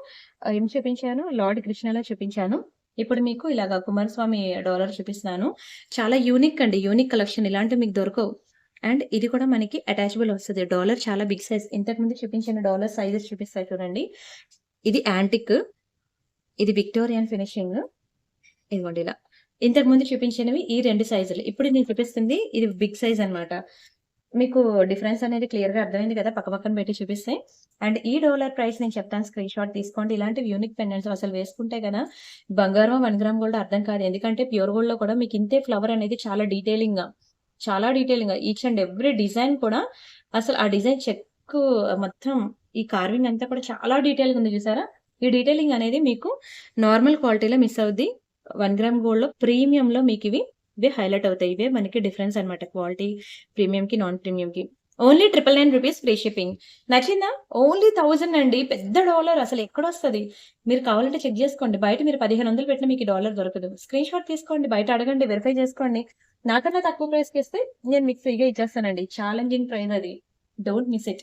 ఏం చూపించాను? లార్డ్ కృష్ణలా చూపించాను. ఇప్పుడు మీకు ఇలాగా కుమారస్వామి డాలర్ చూపిస్తున్నాను. చాలా యూనిక్ అండి. యూనిక్ కలెక్షన్ ఇలాంటివి మీకు దొరకవు. అండ్ ఇది కూడా మనకి అటాచబుల్ వస్తది. డాలర్ చాలా బిగ్ సైజ్. ఇంతకుముందు చూపించిన డాలర్ సైజెస్ చూపిస్తాయి చూడండి. ఇది యాంటిక్. ఇది విక్టోరియన్ ఫినిషింగ్. ఇదిగోండి ఇలా. ఇంతకుముందు చూపించినవి ఈ 2 సైజులు. ఇప్పుడు నేను చూపిస్తుంది ఇది బిగ్ సైజ్ అన్నమాట. మీకు డిఫరెన్స్ అనేది క్లియర్‌గా అర్థమైంది కదా! పక్కన పెట్టి చూపిస్తే. అండ్ ఈ డాలర్ ప్రైస్ నేను చెప్తాను స్క్రీన్‌షాట్ తీసుకోండి. ఇలాంటివి యూనిక్ పెండెంట్స్ అసలు వేసుకుంటే గన బంగారమా 1 గ్రామ్ గోల్డ్ అర్థం కాదు. ఎందుకంటే ప్యూర్ గోల్డ్‌లో కూడా మీకు ఇంతే ఫ్లవర్ అనేది చాలా డీటెయిలింగ్‌గా ఈచ్ అండ్ ఎవ్రీ డిజైన్ కూడా అసలు ఆ డిజైన్ చెక్కు మొత్తం ఈ కార్వింగ్ అంతా కూడా చాలా డీటెయిల్‌గా ఉంది చూసారా? ఈ డీటెయిలింగ్ అనేది మీకు నార్మల్ క్వాలిటీలో మిస్ అవుద్ది. 1 గ్రామ్ గోల్డ్‌లో ప్రీమియంలో మీకివి ఇవే హైలైట్ అవుతాయి. ఇవే మనకి డిఫరెన్స్ అన్నమాట. క్వాలిటీ ప్రీమియంకి, నాన్ ప్రీమియంకి. Only 999 rupees free shipping. నచ్చిందా? ఓన్లీ 1000 అండి. పెద్ద డాలర్ అసలు ఎక్కడొస్తది? మీరు కావాలంటే చెక్ జేసుకోండి. బయట మీరు 1500 పెట్టినా మీకు ఈ డాలర్ దొరకదు. స్క్రీన్‌షాట్ తీసుకోండి. బయట అడగండి. వెరిఫై చేసుకోండి. నాకన్నా తక్కువ ప్రైస్‌కిస్తే నేను మీకు ఫ్రీగా ఇచ్చేస్తానండి. ఛాలెంజింగ్ ప్రైస్ అది. Don't miss it.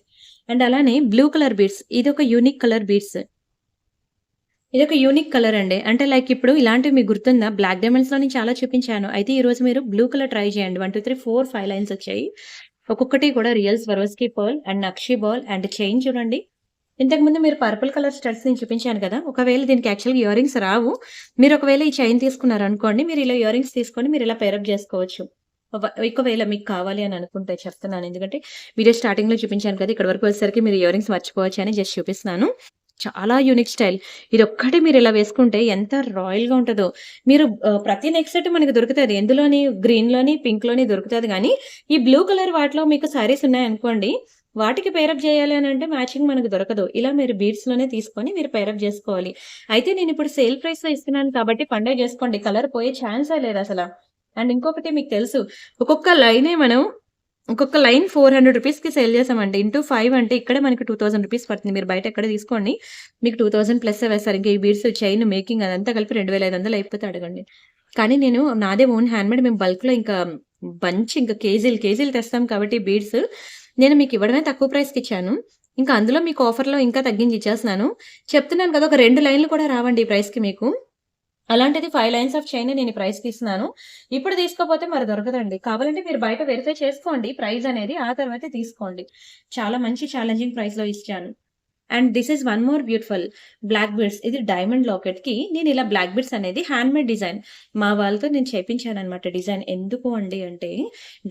అండ్ అలానే బ్లూ కలర్ బీడ్స్. ఇదొక యూనిక్ కలర్ బీడ్స్. ఇదొక యూనిక్ కలర్ అండి. అంటే లైక్ ఇప్పుడు ఇలాంటివి మీకు గుర్తుందా? బ్లాక్ డైమండ్స్‌లోని చాలా చూపించాను. అయితే ఈరోజు మీరు బ్లూ కలర్ ట్రై చేయండి. 1, 2, 3, 4, 5 లైన్స్ వచ్చాయి. ఒక్కొక్కటి కూడా real Swarovski pearl and nakshi ball and chain చూడండి. ఇంతకుముందు మీరు పర్పుల్ కలర్ స్టడ్స్ నేను చూపించాను కదా! ఒకవేళ దీనికి యాక్చువల్‌గా ఇయర్ రింగ్స్ రావు. మీరు ఒకవేళ ఈ చైన్ తీసుకున్నారనుకోండి, మీరు ఇలా ఇయర్ రింగ్స్ తీసుకొని మీరు ఇలా పెయిరప్ చేసుకోవచ్చు. ఒకవేళ మీకు కావాలి అని అనుకుంటే చెప్తున్నాను. ఎందుకంటే వీడియో స్టార్టింగ్‌లో చూపించాను కదా! ఇక్కడి వరకు వచ్చేసరికి మీరు ఇయర్ రింగ్స్ మర్చిపోవచ్చని జస్ట్ చూపిస్తున్నాను. చాలా యూనిక్ స్టైల్. ఇదొక్కటి మీరిలా వేసుకుంటే ఎంత రాయల్‌గా ఉంటదో. మీరు ప్రతి నెక్ సెట్ మనకు దొరుకుతది. ఎందులోని గ్రీన్‌లోని, పింక్‌లోని దొరుకుతది గానీ, ఈ బ్లూ కలర్ వాటిలో మీకు శారీస్ ఉన్నాయనుకోండి, వాటికి పేరప్ జేయాలి అనంటే మ్యాచింగ్ మనకు దొరకదు. ఇలా మీరు బీడ్స్‌లోనే తీసుకొని మీరు పేరప్ జేసుకోవాలి. అయితే నేనిప్పుడు సేల్ ప్రైస్‌లో ఇస్తున్నాను కాబట్టి పండగ జేసుకోండి. కలర్ పోయే ఛాన్సే లేదసల. అండ్ ఇంకొకటి మీకు తెలుసు ఒక్కొక్క లైన్ 400 రూపీస్‌కి సేల్ చేసామండి. ఇంటూ 5 అంటే ఇక్కడే మనకి 2000 రూపీస్ పడుతుంది. మీరు బయట ఎక్కడ తీసుకోండి. మీకు 2000 ప్లస్సే వేస్తారు. ఇంక ఈ బీడ్స్, చైన్, మేకింగ్ అదంతా కలిపి 2500 అయిపోతే అడగండి. కానీ నేను నాదే ఓన్ హ్యాండ్‌మేడ్ మేము బల్క్‌లో ఇంకా ఇంకా కేజీలు తెస్తాం కాబట్టి బీడ్స్ నేను మీకు ఇవ్వడమే తక్కువ ప్రైస్‌కిచ్చాను. ఇంకా అందులో మీకు ఆఫర్‌లో ఇంకా తగ్గించి ఇచ్చేస్తున్నాను. చెప్తున్నాను కదా! ఒక 2 లైన్‌లు కూడా రావండి ఈ ప్రైస్‌కి మీకు. అలాంటిది 5 లైన్స్ ఆఫ్ చైన్ నేను ఈ ప్రైస్‌కి ఇస్తున్నాను. ఇప్పుడు తీసుకోపోతే మరి దొరకదండి. కావాలంటే మీరు బయట వెరిఫై చేసుకోండి ప్రైస్ అనేది. ఆ తర్వాతే తీసుకోండి. చాలా మంచి ఛాలెంజింగ్ ప్రైస్‌లో ఇచ్చాను. And this is one more beautiful black beads. ఇది డైమండ్ లాకెట్‌కి నేను ఇలా బ్లాక్ బీడ్స్ అనేది హ్యాండ్‌మేడ్ డిజైన్. మా వాళ్ళతో నేను చేపించాననమాట డిజైన్. ఎందుకు అండి అంటే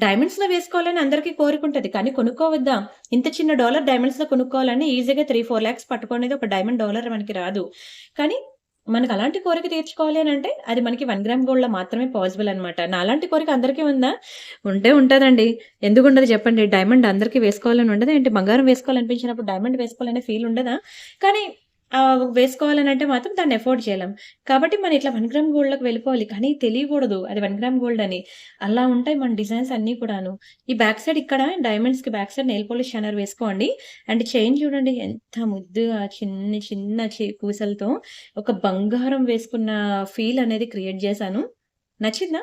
డైమండ్స్‌లో వేసుకోవాలని అందరికీ కోరికుంటది. కానీ కొనుక్కోవద్దా? ఇంత చిన్న డాలర్ డైమండ్స్‌లో కొనుక్కోవాలని ఈజీగా 3, 4 లాక్స్ పట్టుకునేది ఒక డైమండ్ డాలర్ మనకి రాదు. కానీ మనకు అలాంటి కోరిక తీర్చుకోవాలి అనంటే అది మనకి 1 గ్రామ్ గోల్డ్‌లో మాత్రమే పాసిబుల్ అనమాట. నాలాంటి కోరిక అందరికీ ఉందా? ఉంటే ఉంటదండి. ఎందుకుండదు చెప్పండి. డైమండ్ అందరికి వేసుకోవాలని ఉండదా ఏంటి? బంగారం వేసుకోవాలనిపించినప్పుడు డైమండ్ వేసుకోవాలనే ఫీల్ ఉండదా? కానీ వేసుకోవాలనంటే మాత్రం దాన్ని అఫోర్డ్ చేయలేం. కాబట్టి మనం ఇట్లా 1 గ్రామ్ గోల్డ్‌లోకి వెళ్ళిపోవాలి. కానీ తెలియకూడదు అది 1 గ్రామ్ గోల్డ్ అని. అలా ఉంటాయి మన డిజైన్స్ అన్నీ కూడాను. ఈ బ్యాక్ సైడ్ ఇక్కడ డైమండ్స్‌కి back side nail polish shiner వేసుకోండి. అండ్ చైన్ చూడండి ఎంత ముద్దుగా చిన్ని చిన్న పూసలతో ఒక బంగారం వేసుకున్న ఫీల్ అనేది క్రియేట్ చేశాను. నచ్చిందా?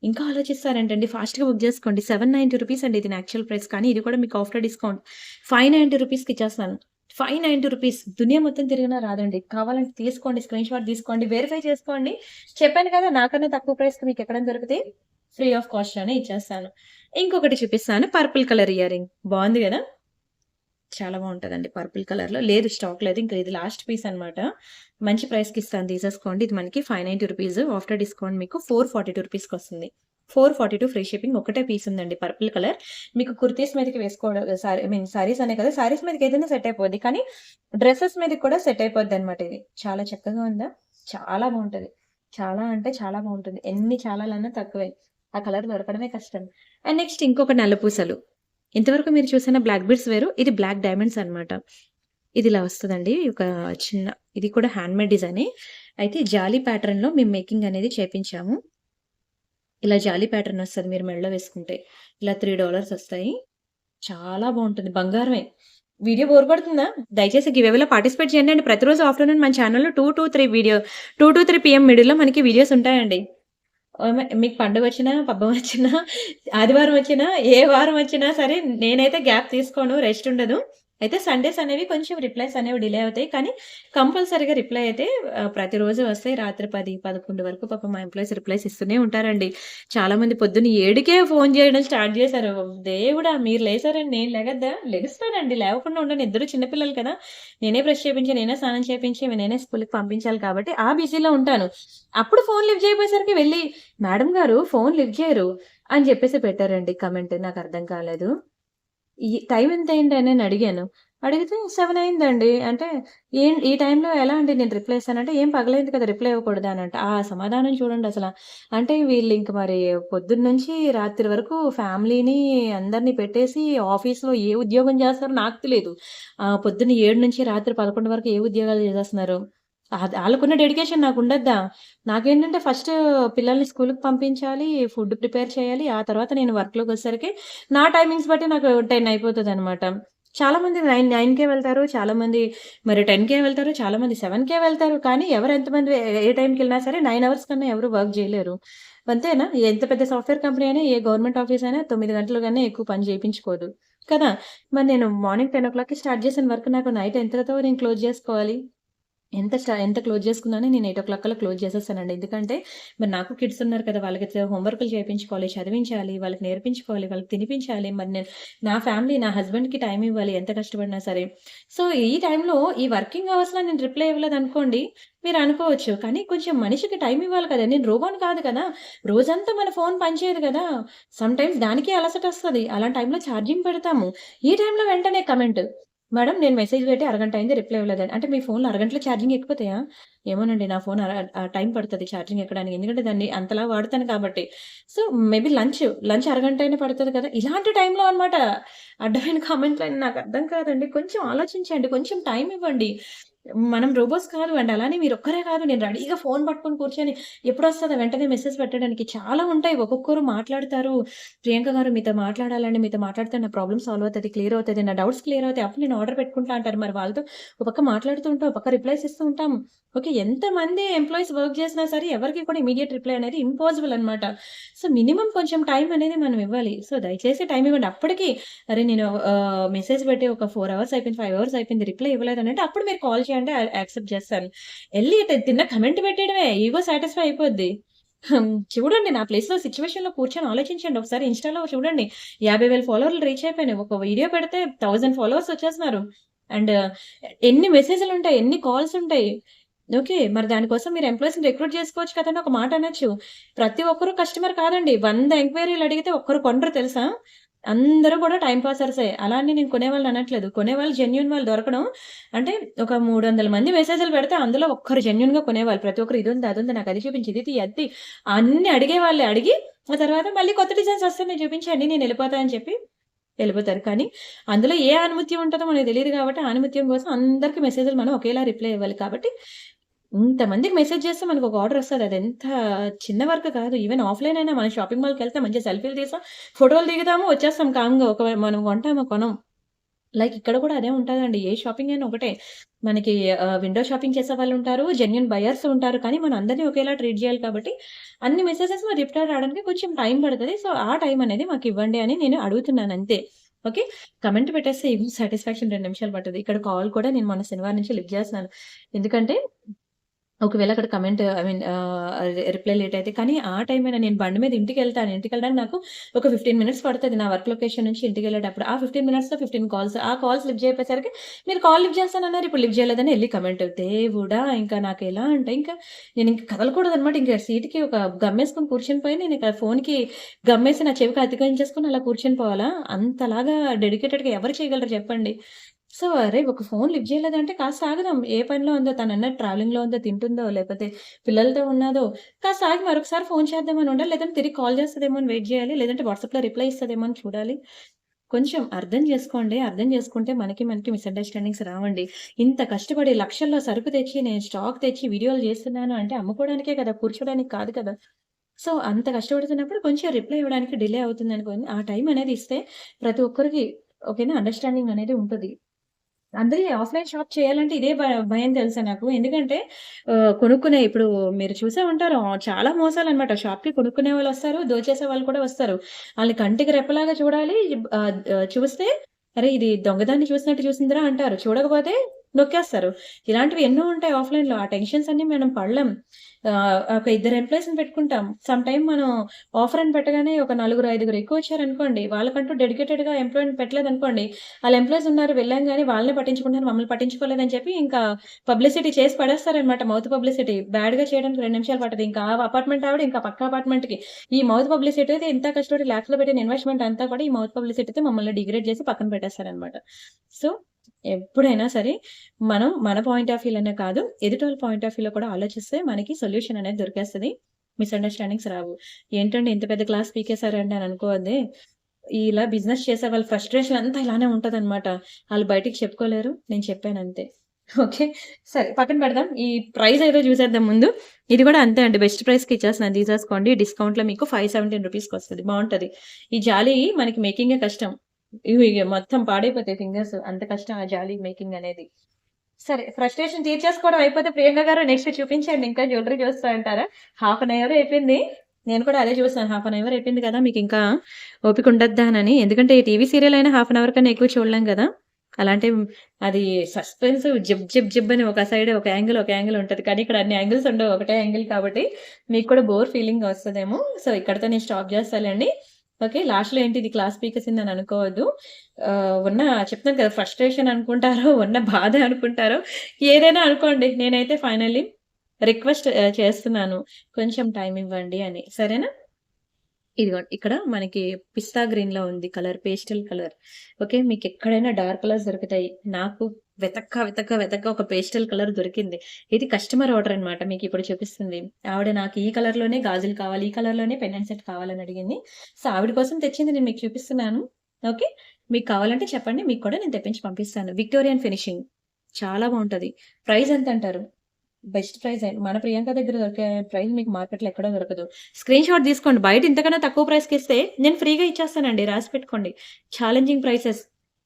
ఇంకా ఆలోచిస్తారేంటండి ఫాస్ట్‌గా బుక్ జేసుకోండి. 790 రూపీస్ అండి ఇది నా యాక్చువల్ ప్రైస్. కానీ ఇది కూడా మీకు ఆఫ్టర్ డిస్కౌంట్ 590 రూపీస్‌కి ఇచ్చేస్తున్నాను. 590 రూపీస్ దునియా మొత్తం తిరిగినా రాదండి. కావాలంటే తీసుకోండి. స్క్రీన్ షాట్ తీసుకోండి. వెరిఫై చేసుకోండి. చెప్పాను కదా! నాకన్నా తక్కువ ప్రైస్‌కి మీకు ఎక్కడైనా దొరికితే ఫ్రీ ఆఫ్ కాస్ట్‌లోనే ఇచ్చేస్తాను. ఇంకొకటి చూపిస్తాను. పర్పుల్ కలర్ ఇయర్ రింగ్ బావుంది గదా! చాలా బావుంటదండి. పర్పుల్ కలర్‌లో లేదు స్టాక్ లేదు. ఇంకా ఇది లాస్ట్ పీస్ అన్నమాట. మంచి ప్రైస్‌కి ఇస్తాను తీసేసుకోండి. ఇది మనకి 590 రూపీస్ ఆఫ్టర్ డిస్కౌంట్ మీకు 442 రూపీస్‌కొస్తుంది. 442 ఫ్రీ షిప్పింగ్ ఒకటే పీస్ ఉందండి పర్పుల్ కలర్. మీకు కుర్తీస్ మీదకి వేసుకోవడం సారీస్ అనే కదా! సారీస్ మీదకి ఏదైనా సెట్ అయిపోద్ది. కానీ డ్రెసెస్ మీదకి కూడా సెట్ అయిపోద్దన్నమాట ఇది. చాలా చక్కగా ఉందా? చాలా బావుంటది. చాలా అంటే చాలా బావుంటుంది. ఎన్ని చాలాలన్నా తక్కువే. ఆ కలర్ దొరకడమే కష్టం. అండ్ నెక్స్ట్ ఇంకొక నల్ల పూసలు. ఇంతవరకు మీరు చూసిన బ్లాక్ బీడ్స్ వేరు. ఇది బ్లాక్ డైమండ్స్ అన్నమాట. ఇదిలా వస్తదండి. ఒక చిన్న ఇది కూడా హ్యాండ్‌మేడ్ డిజైనే. అయితే జాలీ ప్యాటర్న్‌లో మేము మేకింగ్ అనేది చేపించాము. ఇలా జాలీ ప్యాటర్న్ వస్తది మీరు మెడలో వేసుకుంటే. ఇలా $3 వస్తాయి. చాలా బావుంటుంది. బంగారమే. వీడియో బోర్ కొడుతుందా? దయచేసి గివ్ అవేలో పార్టిసిపేట్ చేయండి అండ్ ప్రతిరోజు ఆఫ్టర్‌నూన్ మన ఛానెల్‌లో 2-3 పీఎం మిడిల్‌లో మనకి వీడియోస్ ఉంటాయండి. మీకు పండుగొచ్చినా, పబ్బం వచ్చినా, ఆదివారం వచ్చినా, ఏ వారం వచ్చినా సరే నేనైతే గ్యాప్ తీసుకోను. రెస్ట్ ఉండదు. అయితే సండేస్ అనేవి కొంచెం రిప్లైస్ అనేవి డిలే అవుతాయి. కానీ కంపల్సరీగా రిప్లై అయితే ప్రతిరోజు వస్తాయి. రాత్రి 10, 11 వరకు పాపం మా ఎంప్లాయీస్ రిప్లైస్ ఇస్తూనే ఉంటారండి. చాలామంది పొద్దున్న 7కే ఫోను చేయడం స్టార్ట్ చేశారు. దేవుడా! మీరు లేసారండి నేను లెగద్దా? లెగుస్తానండి. లేవకుండా ఉండను. ఇద్దరు చిన్న పిల్లలు కదా! నేనే బ్రష్ చేపించి, నేనే స్నానం చేపించి, నేనే స్కూలుకి పంపించాలి కాబట్టి ఆ బిజీలో ఉంటాను. అప్పుడు ఫోను లిఫ్ట్ చేయబోయేసరికి వెళ్లి, "మేడం గారు ఫోను లిఫ్ట్ చేయరు" అని చెప్పేసి పెట్టారండి కామెంట్. నాకర్థం కాలేదు. ఈ టైం ఎంతయింది అని అడిగాను. అడిగితే 7 అయిందండి. అంటే ఈ టైంలో ఎలా అండి నేను రిప్లై ఇస్తానంటే, "ఏం పగలైంది కదా! రిప్లై ఇవ్వకూడదా?" అనంట. ఆ సమాధానం చూడండసల. అంటే వీళ్ళింక మరి పొద్దున్నుంచి రాత్రి వరకు ఫ్యామిలీని అందరిని పెట్టేసి ఆఫీస్‌లో ఏ ఉద్యోగం చేస్తారో నాకు తెలీదు. పొద్దున్న 7 నుంచి రాత్రి 11 వరకు ఏ ఉద్యోగాలు చేసేస్తున్నారో. ఆళ్ళకున్న డెడికేషన్ నాకుండద్దా? నాకేంటంటే ఫస్ట్ పిల్లల్ని స్కూలుకి పంపించాలి, ఫుడ్ ప్రిపేర్ చేయాలి. ఆ తర్వాత నేను వర్క్‌లోకొచ్చేసరికి నా టైమింగ్స్ బట్టి నాకు 10 అయిపోతదనమాట. చాలామంది 9కే వెళ్తారు. చాలామంది మరి 10కే వెళ్తారు. చాలామంది 7కే వెళ్తారు. కానీ ఎంతమంది ఏ టైంకెళ్ళినా సరే 9 అవర్స్ కన్నా ఎవరు వర్క్ జేయలేరు. అంతేనా? ఎంత పెద్ద సాఫ్ట్‌వేర్ కంపెనీ అయినా, ఏ గవర్నమెంట్ ఆఫీస్ అయినా 9 గంటలు కన్నా ఎక్కువ పని చేపించుకోదు. కదా! మరి నేను మార్నింగ్ 10:00కి స్టార్ట్ చేసిన వర్క్ నాకు నైట్ ఎంతతో నేను క్లోజ్ జేసుకోవాలి? ఎంత క్లోజ్ చేసుకున్నానో నేను 8:00 కల్లా క్లోజ్ చేసేస్తానండి. ఎందుకంటే మరి నాకు కిడ్స్ ఉన్నారు కదా! వాళ్ళకి హోంవర్క్‌లు చేపించుకోవాలి, చదివించాలి, వాళ్ళకి నేర్పించుకోవాలి, వాళ్ళకి తినిపించాలి. మరి నేను నా ఫ్యామిలీ, నా హస్బెండ్‌కి టైమ్ ఇవ్వాలి ఎంత కష్టపడినా సరే. సో, ఈ టైంలో ఈ వర్కింగ్ అవర్స్‌లో నేను రిప్లై ఇవ్వలేదనుకోండి, మీరు అనుకోవచ్చు. కానీ కొంచెం మనిషికి టైమ్ ఇవ్వాలి కదా! నేను రోబోని కాదు కదా! రోజంతా మన ఫోన్ పనిచేయదు కదా! సమ్‌టైమ్స్ దానికే అలసటొస్తది. అలాంటి టైంలో ఛార్జింగ్ పెడతాము. ఈ టైంలో వెంటనే కమెంట్. మేడం నేను మెసేజ్ పెట్టి అరగంట అయింది రిప్లై ఇవ్వలేదని. అంటే మీ ఫోన్‌లో అరగంటలో ఛార్జింగ్ ఎక్కిపోతాయా? ఏమోనండి నా ఫోన్ టైం పడతది ఛార్జింగ్ ఎక్కడానికి. ఎందుకంటే దాన్ని అంతలా వాడతాను కాబట్టి. సో, మేబీ లంచ్ అరగంట అయినా పడతది కదా! ఇలాంటి టైంలో అన్నమాట అడ్డమైన కామెంట్‌లని నాకు అర్థం కాదండి. కొంచెం ఆలోచించండి. కొంచెం టైం ఇవ్వండి. మనం రోబోస్ కాదు అండ్ అలానే మీరొక్కరే కాదు. నేను రెడీగా ఫోన్ పట్టుకొని కూర్చొని ఎప్పుడొస్తదా వెంటనే మెసేజ్ పెట్టడానికి చాలా ఉంటాయి. ఒక్కొక్కరు మాట్లాడతారు. ప్రియాంక గారు మీతో మాట్లాడాలండి. మీతో మాట్లాడితే నా ప్రాబ్లమ్ సాల్వ్ అవుతది. క్లియర్ అవుతది. నా డౌట్స్ క్లియర్ అవుతాయి. అప్పుడు నేను ఆర్డర్ పెట్టుకుంటా అంటారు. మరి వాళ్ళతో ఒక పక్క మాట్లాడుతూ ఉంటాం. ఒక పక్క రిప్లైస్ ఇస్తూ ఉంటాం. ఓకే. ఎంతమంది ఎంప్లాయీస్ వర్క్ చేసినా సరే ఎవరికీ కూడా ఇమ్మీడియేట్ రిప్లై అనేది ఇంపాసిబుల్ అన్నమాట. సో, మినిమమ్ కొంచెం టైం అనేది మనం ఇవ్వాలి. సో, దయచేసి టైం ఇవ్వండి. అప్పటికి అరే! నేను మెసేజ్ పెట్టి ఒక 4 అవర్స్ అయిపోయింది, 5 అవర్స్ అయిపోయింది. రిప్లై ఇవ్వలేదనంటే అప్పుడు మీరు కాల్ చేయండి. యాక్సెప్ట్ చేస్తాను. ఎళ్లి తిన్న కామెంట్ పెట్టేయడమే. ఈగో సాటిస్ఫై అయిపోద్ది. చూడండి నా ప్లేస్‌లో సిట్యుయేషన్‌లో కూర్చొని ఆలోచించండి. ఒకసారి ఇన్‌స్టాలో చూడండి. 50,000 ఫాలోవర్లు రీచ్ అయిపోయినాయి. ఒక వీడియో పెడితే 1000 ఫాలోవర్స్ వచ్చేస్తున్నారు. అండ్ ఎన్ని మెసేజ్‌లుంటాయి, ఎన్ని కాల్స్ ఉంటాయి. ఓకే. మరి దానికోసం మీరు ఎంప్లాయీస్‌ని రిక్రూట్ చేసుకోవచ్చు కదండీ! ఒక మాట అనొచ్చు. ప్రతి ఒక్కరు కస్టమర్ కాదండి. 100 ఎంక్వైరీలు అడిగితే ఒక్కరు కొనరు తెలుసా? అందరూ కూడా టైమ్ పాసర్సే. అలా అని నేను కొనేవాళ్ళని అనట్లేదు. కొనేవాళ్ళు జెన్యూన్ వాళ్ళు దొరకడం అంటే ఒక 300 మంది మెసేజ్‌లు పెడితే అందులో ఒక్కరు జెన్యూన్‌గా కొనేవాళ్ళు. ప్రతి ఒక్కరు ఇదుంది, అదుంది, నాకు అది చూపించు, ఇది తీ, అది తీ అన్నీ అడిగేవాళ్ళే. అడిగి ఆ తర్వాత మళ్ళీ కొత్త డిజైన్స్ వస్తున్నాయి చూపించండి నేనెళ్ళిపోతా అని చెప్పి వెళ్ళిపోతారు. కానీ అందులో ఏ ఆణిముత్యం ఉంటదో మనకు తెలీదు కాబట్టి ఆణిముత్యం కోసం అందరికి మెసేజ్‌లు మనం ఒకేలా రిప్లై ఇవ్వాలి కాబట్టి ఇంతమందికి మెసేజ్ చేస్తే మనకొక ఆర్డరొస్తది. అదెంత చిన్న వర్క్ కాదు. ఈవెన్ ఆఫ్‌లైన్ అయినా మనం షాపింగ్ మాల్‌కెళ్తే మంచిగా సెల్ఫీలు తీస్తాం, ఫోటోలు దిగుతాము, వచ్చేస్తాం కామ్‌గా. ఒకవేళ మనం కొంటామా? కొనం. లైక్ ఇక్కడ కూడా అదే ఉంటదండి. ఏ షాపింగ్ అయినా ఒకటే. మనకి విండో షాపింగ్ చేసేవాళ్ళుంటారు, జెన్యూన్ బయర్స్ ఉంటారు. కానీ మనం అందరిని ఒకేలా ట్రీట్ జేయాలి కాబట్టి అన్ని మెసేజెస్ రిప్లై రావడానికి కొంచెం టైం పడతది. సో, ఆ టైం అనేది మాకివ్వండి అని నేను అడుగుతున్నానంతే. ఓకే. కామెంట్ పెట్టేస్తే ఈగో సాటిస్ఫాక్షన్ 2 నిమిషాలు పట్టదు. ఇక్కడ కాల్ కూడా నేను మొన్న శనివారం నుంచి లిఫ్ట్ చేస్తున్నాను. ఎందుకంటే ఒకవేళ అక్కడ comment I mean reply late అయితే కానీ ఆ టైం అయినా నేను బండి మీద ఇంటికెళ్తాను. ఇంటికెళ్ళడానికి నాకు ఒక 15 మినిట్స్ పడతది. నా వర్క్ లొకేషన్ నుంచి ఇంటికెళ్ళేటప్పుడు. ఆ 15 మినిట్స్‌లో 15 కాల్స్. ఆ కాల్స్ లిఫ్ట్ చేయకపోయేసరికి మీరు కాల్ లిఫ్ట్ చేస్తానన్నారు. ఇప్పుడు లిఫ్ట్ చేయలేదని ఎళ్లి కమెంట్. దేవుడా! ఇంకా నాకెలా అంటే ఇంకా నేనింక కదలకూడదనమాట. ఇంక సీట్‌కి ఒక గమ్మేసుకొని కూర్చొని పోయి నేనిక ఫోన్‌కి గమ్మేసి నా చెవికి అతికించేసుకొని అలా కూర్చొని పోవాలా? అంతలాగా డెడికేటెడ్‌గా ఎవరు చేయగలరు చెప్పండి? సో, అరే! ఒక ఫోన్ లిఫ్ట్ చేయలేదంటే కాస్త ఆగుదాం. ఏ పనిలో ఉందో తనన్నట్టు ట్రావెలింగ్‌లో ఉందో, తింటుందో, లేపోతే పిల్లలతో ఉన్నాదో, కాస్త ఆగి మరొకసారి ఫోన్ చేద్దామని ఉండాలి. లేదంటే తిరిగి కాల్ చేస్తదేమో అని వెయిట్ జేయాలి. లేదంటే వాట్సాప్‌లో రిప్లై ఇస్తదేమో అని చూడాలి. కొంచెం అర్థం జేసుకోండి. అర్థం జేసుకుంటే మనకి మిస్‌అండర్‌స్టాండింగ్స్ రావండి. ఇంత కష్టపడి లక్షల్లో సరుకు తెచ్చి, నేను స్టాక్ తెచ్చి వీడియోలు జేస్తున్నాను అంటే అమ్ముకోవడానికే కదా! కూర్చోడానికి కాదు కదా! సో, అంత కష్టపడుతున్నప్పుడు కొంచెం రిప్లై ఇవ్వడానికి డిలే అవుతుందనుకోండి. ఆ టైం అనేది ఇస్తే ప్రతి ఒక్కరికి ఓకేనా? అండర్‌స్టాండింగ్ అనేది ఉంటది. అందరి ఆఫ్‌లైన్ షాప్ చేయాలంటే ఇదే భయం తెలుసా నాకు. ఎందుకంటే కొనుక్కునే ఇప్పుడు మీరు చూసే ఉంటారు. చాలా మోసాలనమాట. షాప్‌కి కొనుక్కునే వాళ్ళొస్తారు. దోచేసే వాళ్ళు కూడా వస్తారు. ఆళ్ళని కంటికి రెప్పలాగా చూడాలి. చూస్తే అరే! ఇది దొంగదాన్ని చూసినట్టు చూసిందిరా అంటారు. చూడకపోతే నొక్కేస్తారు. ఇలాంటివి ఎన్నో ఉంటాయి ఆఫ్‌లైన్‌లో. ఆ టెన్షన్స్ అన్నీ మనం పడలేం. ఒక ఇద్దరు ఎంప్లాయీస్‌ని పెట్టుకుంటాం. సమ్ టైమ్ మనం ఆఫర్ అని పెట్టగానే ఒక నలుగురు, ఐదుగురు ఎక్కువొచ్చారనుకోండి. వాళ్ళకంటూ డెడికేటెడ్‌గా ఎంప్లాయ్‌ని పెట్టలేదనుకోండి. ఆళ్ళ ఎంప్లాయీస్ ఉన్నారు వెళ్ళాం గానీ వాళ్ళనే పట్టించుకుంటున్నారు. మమ్మల్ని పట్టించుకోలేదని చెప్పి ఇంకా పబ్లిసిటీ చేసి పడేస్తారనమాట. Mouth publicity. బ్యాడ్‌గా చేయడానికి 2 నిమిషాలు పట్టదు. ఇంకా ఆ అపార్ట్‌మెంట్ ఆవిడ ఇంకా పక్క అపార్ట్‌మెంట్‌కి. ఈ మౌత్ పబ్లిసిటీ అయితే ఇంత కష్టపడి లాక్స్‌లో పెట్టిన ఇన్వెస్ట్‌మెంట్ అంతా కూడా ఈ మౌత్ పబ్లిసిటీతో మమ్మల్ని డిగ్రేడ్ చేసి పక్కన పెట్టేస్తారనమాట. సో, ఎప్పుడైనా సరే మనం మన పాయింట్ ఆఫ్ వ్యూలోనే కాదు, ఎదుటోళ్ళ పాయింట్ ఆఫ్ వ్యూలో కూడా ఆలోచిస్తే మనకి సొల్యూషన్ అనేది దొరికేస్తది. మిస్‌అండర్‌స్టాండింగ్స్ రావు. ఏంటండి ఇంత పెద్ద క్లాస్ పీకేసారండి అని అనుకోవద్దే. ఇలా బిజినెస్ చేసే వాళ్ళ ఫ్రస్ట్రేషన్ అంతా ఇలానే ఉంటదనమాట. ఆళ్ళు బయటికి చెప్పుకోలేరు. నేను చెప్పానంతే. ఓకే. సరే పక్కన పెడదాం. ఈ ప్రైస్ ఏదో చూసేద్దాం ముందు. ఇది కూడా అంతే అండి. బెస్ట్ ప్రైస్‌కి ఇచ్చేస్తున్నాను తీసేసుకోండి. డిస్కౌంట్‌లో మీకు 517 రూపీస్‌కొస్తది. బావుంటది. ఈ జాలీ మనకి మేకింగే కష్టం. ఇవి మొత్తం పాడైపోతాయి ఫింగర్స్. అంత కష్టం ఆ జాలీ మేకింగ్ అనేది. సరే ఫ్రస్ట్రేషన్ తీర్చేసుకోవడం అయిపోతే ప్రియాంక గారు నెక్స్ట్ చూపించండి. ఇంకా జ్యువెల్లరీ చూస్తా అంటారా? హాఫ్ అన్ అవర్ అయిపోయింది. నేను కూడా అదే చూసాను. హాఫ్ అన్ అవర్ అయిపోయింది కదా! మీకింకా ఓపిక ఉండద్దానని. ఎందుకంటే టీవీ సీరియల్ అయినా హాఫ్ అన్ అవర్ కన్నా ఎక్కువ చూడలేం గదా! అలాంటి అది సస్పెన్స్ జిబ్ జిబ్ జిబ్ అని ఒక సైడ్ ఒక యాంగిల్ ఉంటది. కానీ ఇక్కడ అన్ని యాంగిల్స్ ఉండవు. ఒకటే యాంగిల్ కాబట్టి మీకు కూడా బోర్ ఫీలింగ్ వస్తదేమో. సో, ఇక్కడితో నేను స్టాప్ చేస్తాలేండి. ఓకే. లాస్ట్‌లో ఏంటి ఇది క్లాస్ పీకేసిందని అనుకోవద్దు. ఉన్న చెప్తాను కదా! ఫ్రస్ట్రేషన్ అనుకుంటారో, ఉన్న బాధ అనుకుంటారో, ఏదైనా అనుకోండి. నేనైతే ఫైనల్లీ రిక్వెస్ట్ చేస్తున్నాను. కొంచెం టైమ్ ఇవ్వండి అని. సరేనా? ఇదిగోండి. ఇక్కడ మనకి పిస్తా గ్రీన్‌లో ఉంది కలర్. Pastel colour. ఓకే. మీకెక్కడైనా డార్క్ కలర్స్ దొరుకుతాయి. నాకు వెతక్క ఒక పేస్టల్ కలర్ దొరికింది. ఇది కస్టమర్ ఆర్డర్ అన్నమాట. మీకిప్పుడు చూపిస్తుంది. ఆవిడ నాకు ఈ కలర్‌లోనే గాజులు కావాలి, ఈ కలర్‌లోనే పెండెంట్ సెట్ కావాలని అడిగింది. సో, ఆవిడ కోసం తెచ్చింది నేను మీకు చూపిస్తున్నాను. ఓకే. మీకు కావాలంటే చెప్పండి. మీకు కూడా నేను తెప్పించి పంపిస్తాను. విక్టోరియన్ ఫినిషింగ్ చాలా బావుంటది. ప్రైస్ ఎంతంటారు? బెస్ట్ ప్రైజే. మన ప్రియాంక దగ్గర దొరికే ప్రైస్ మీకు మార్కెట్‌లో ఎక్కడ దొరకదు. స్క్రీన్‌షాట్ తీసుకోండి. బయట ఇంతకన్నా తక్కువ ప్రైస్‌కిస్తే నేను ఫ్రీగా ఇచ్చేస్తానండి. రాసి పెట్టుకోండి. Challenging prices.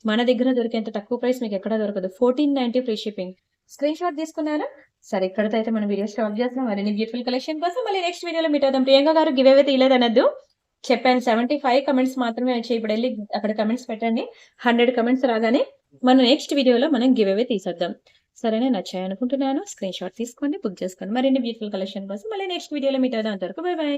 మన దగ్గర దొరికేంత తక్కువ ప్రైస్ మీకెక్కడా దొరకదు. 1490 ఫ్రీ షిప్పింగ్. స్క్రీన్‌షాట్ తీసుకున్నారా? సరే ఇక్కడితో అయితే మన వీడియో స్టాప్ చేస్తున్నాం. మరిన్ని బ్యూటిఫుల్ కలెక్షన్ కోసం మళ్ళీ నెక్స్ట్ వీడియోలో మీట్ అవుదాం. ప్రియాంక గారు గివ్ అవే తీయలేదనొద్దు. చెప్పాను 75 కమెంట్స్ మాత్రమే వచ్చాయి. ఇప్పుడెళ్లి అక్కడ కమెంట్స్ పెట్టండి. 100 కమెంట్స్ రాగానే మన నెక్స్ట్ వీడియోలో మనం గివ్ అవే తీసేద్దాం. సరేనా? నచ్చాయనుకుంటున్నాను. స్క్రీన్‌షాట్ తీసుకోండి. బుక్ చేసుకోండి. మరిన్ని బ్యూటిఫుల్ కలెక్షన్ కోసం మళ్ళీ నెక్స్ట్ వీడియోలో మీట్ అవుదాం. అంతవరకు బై బై.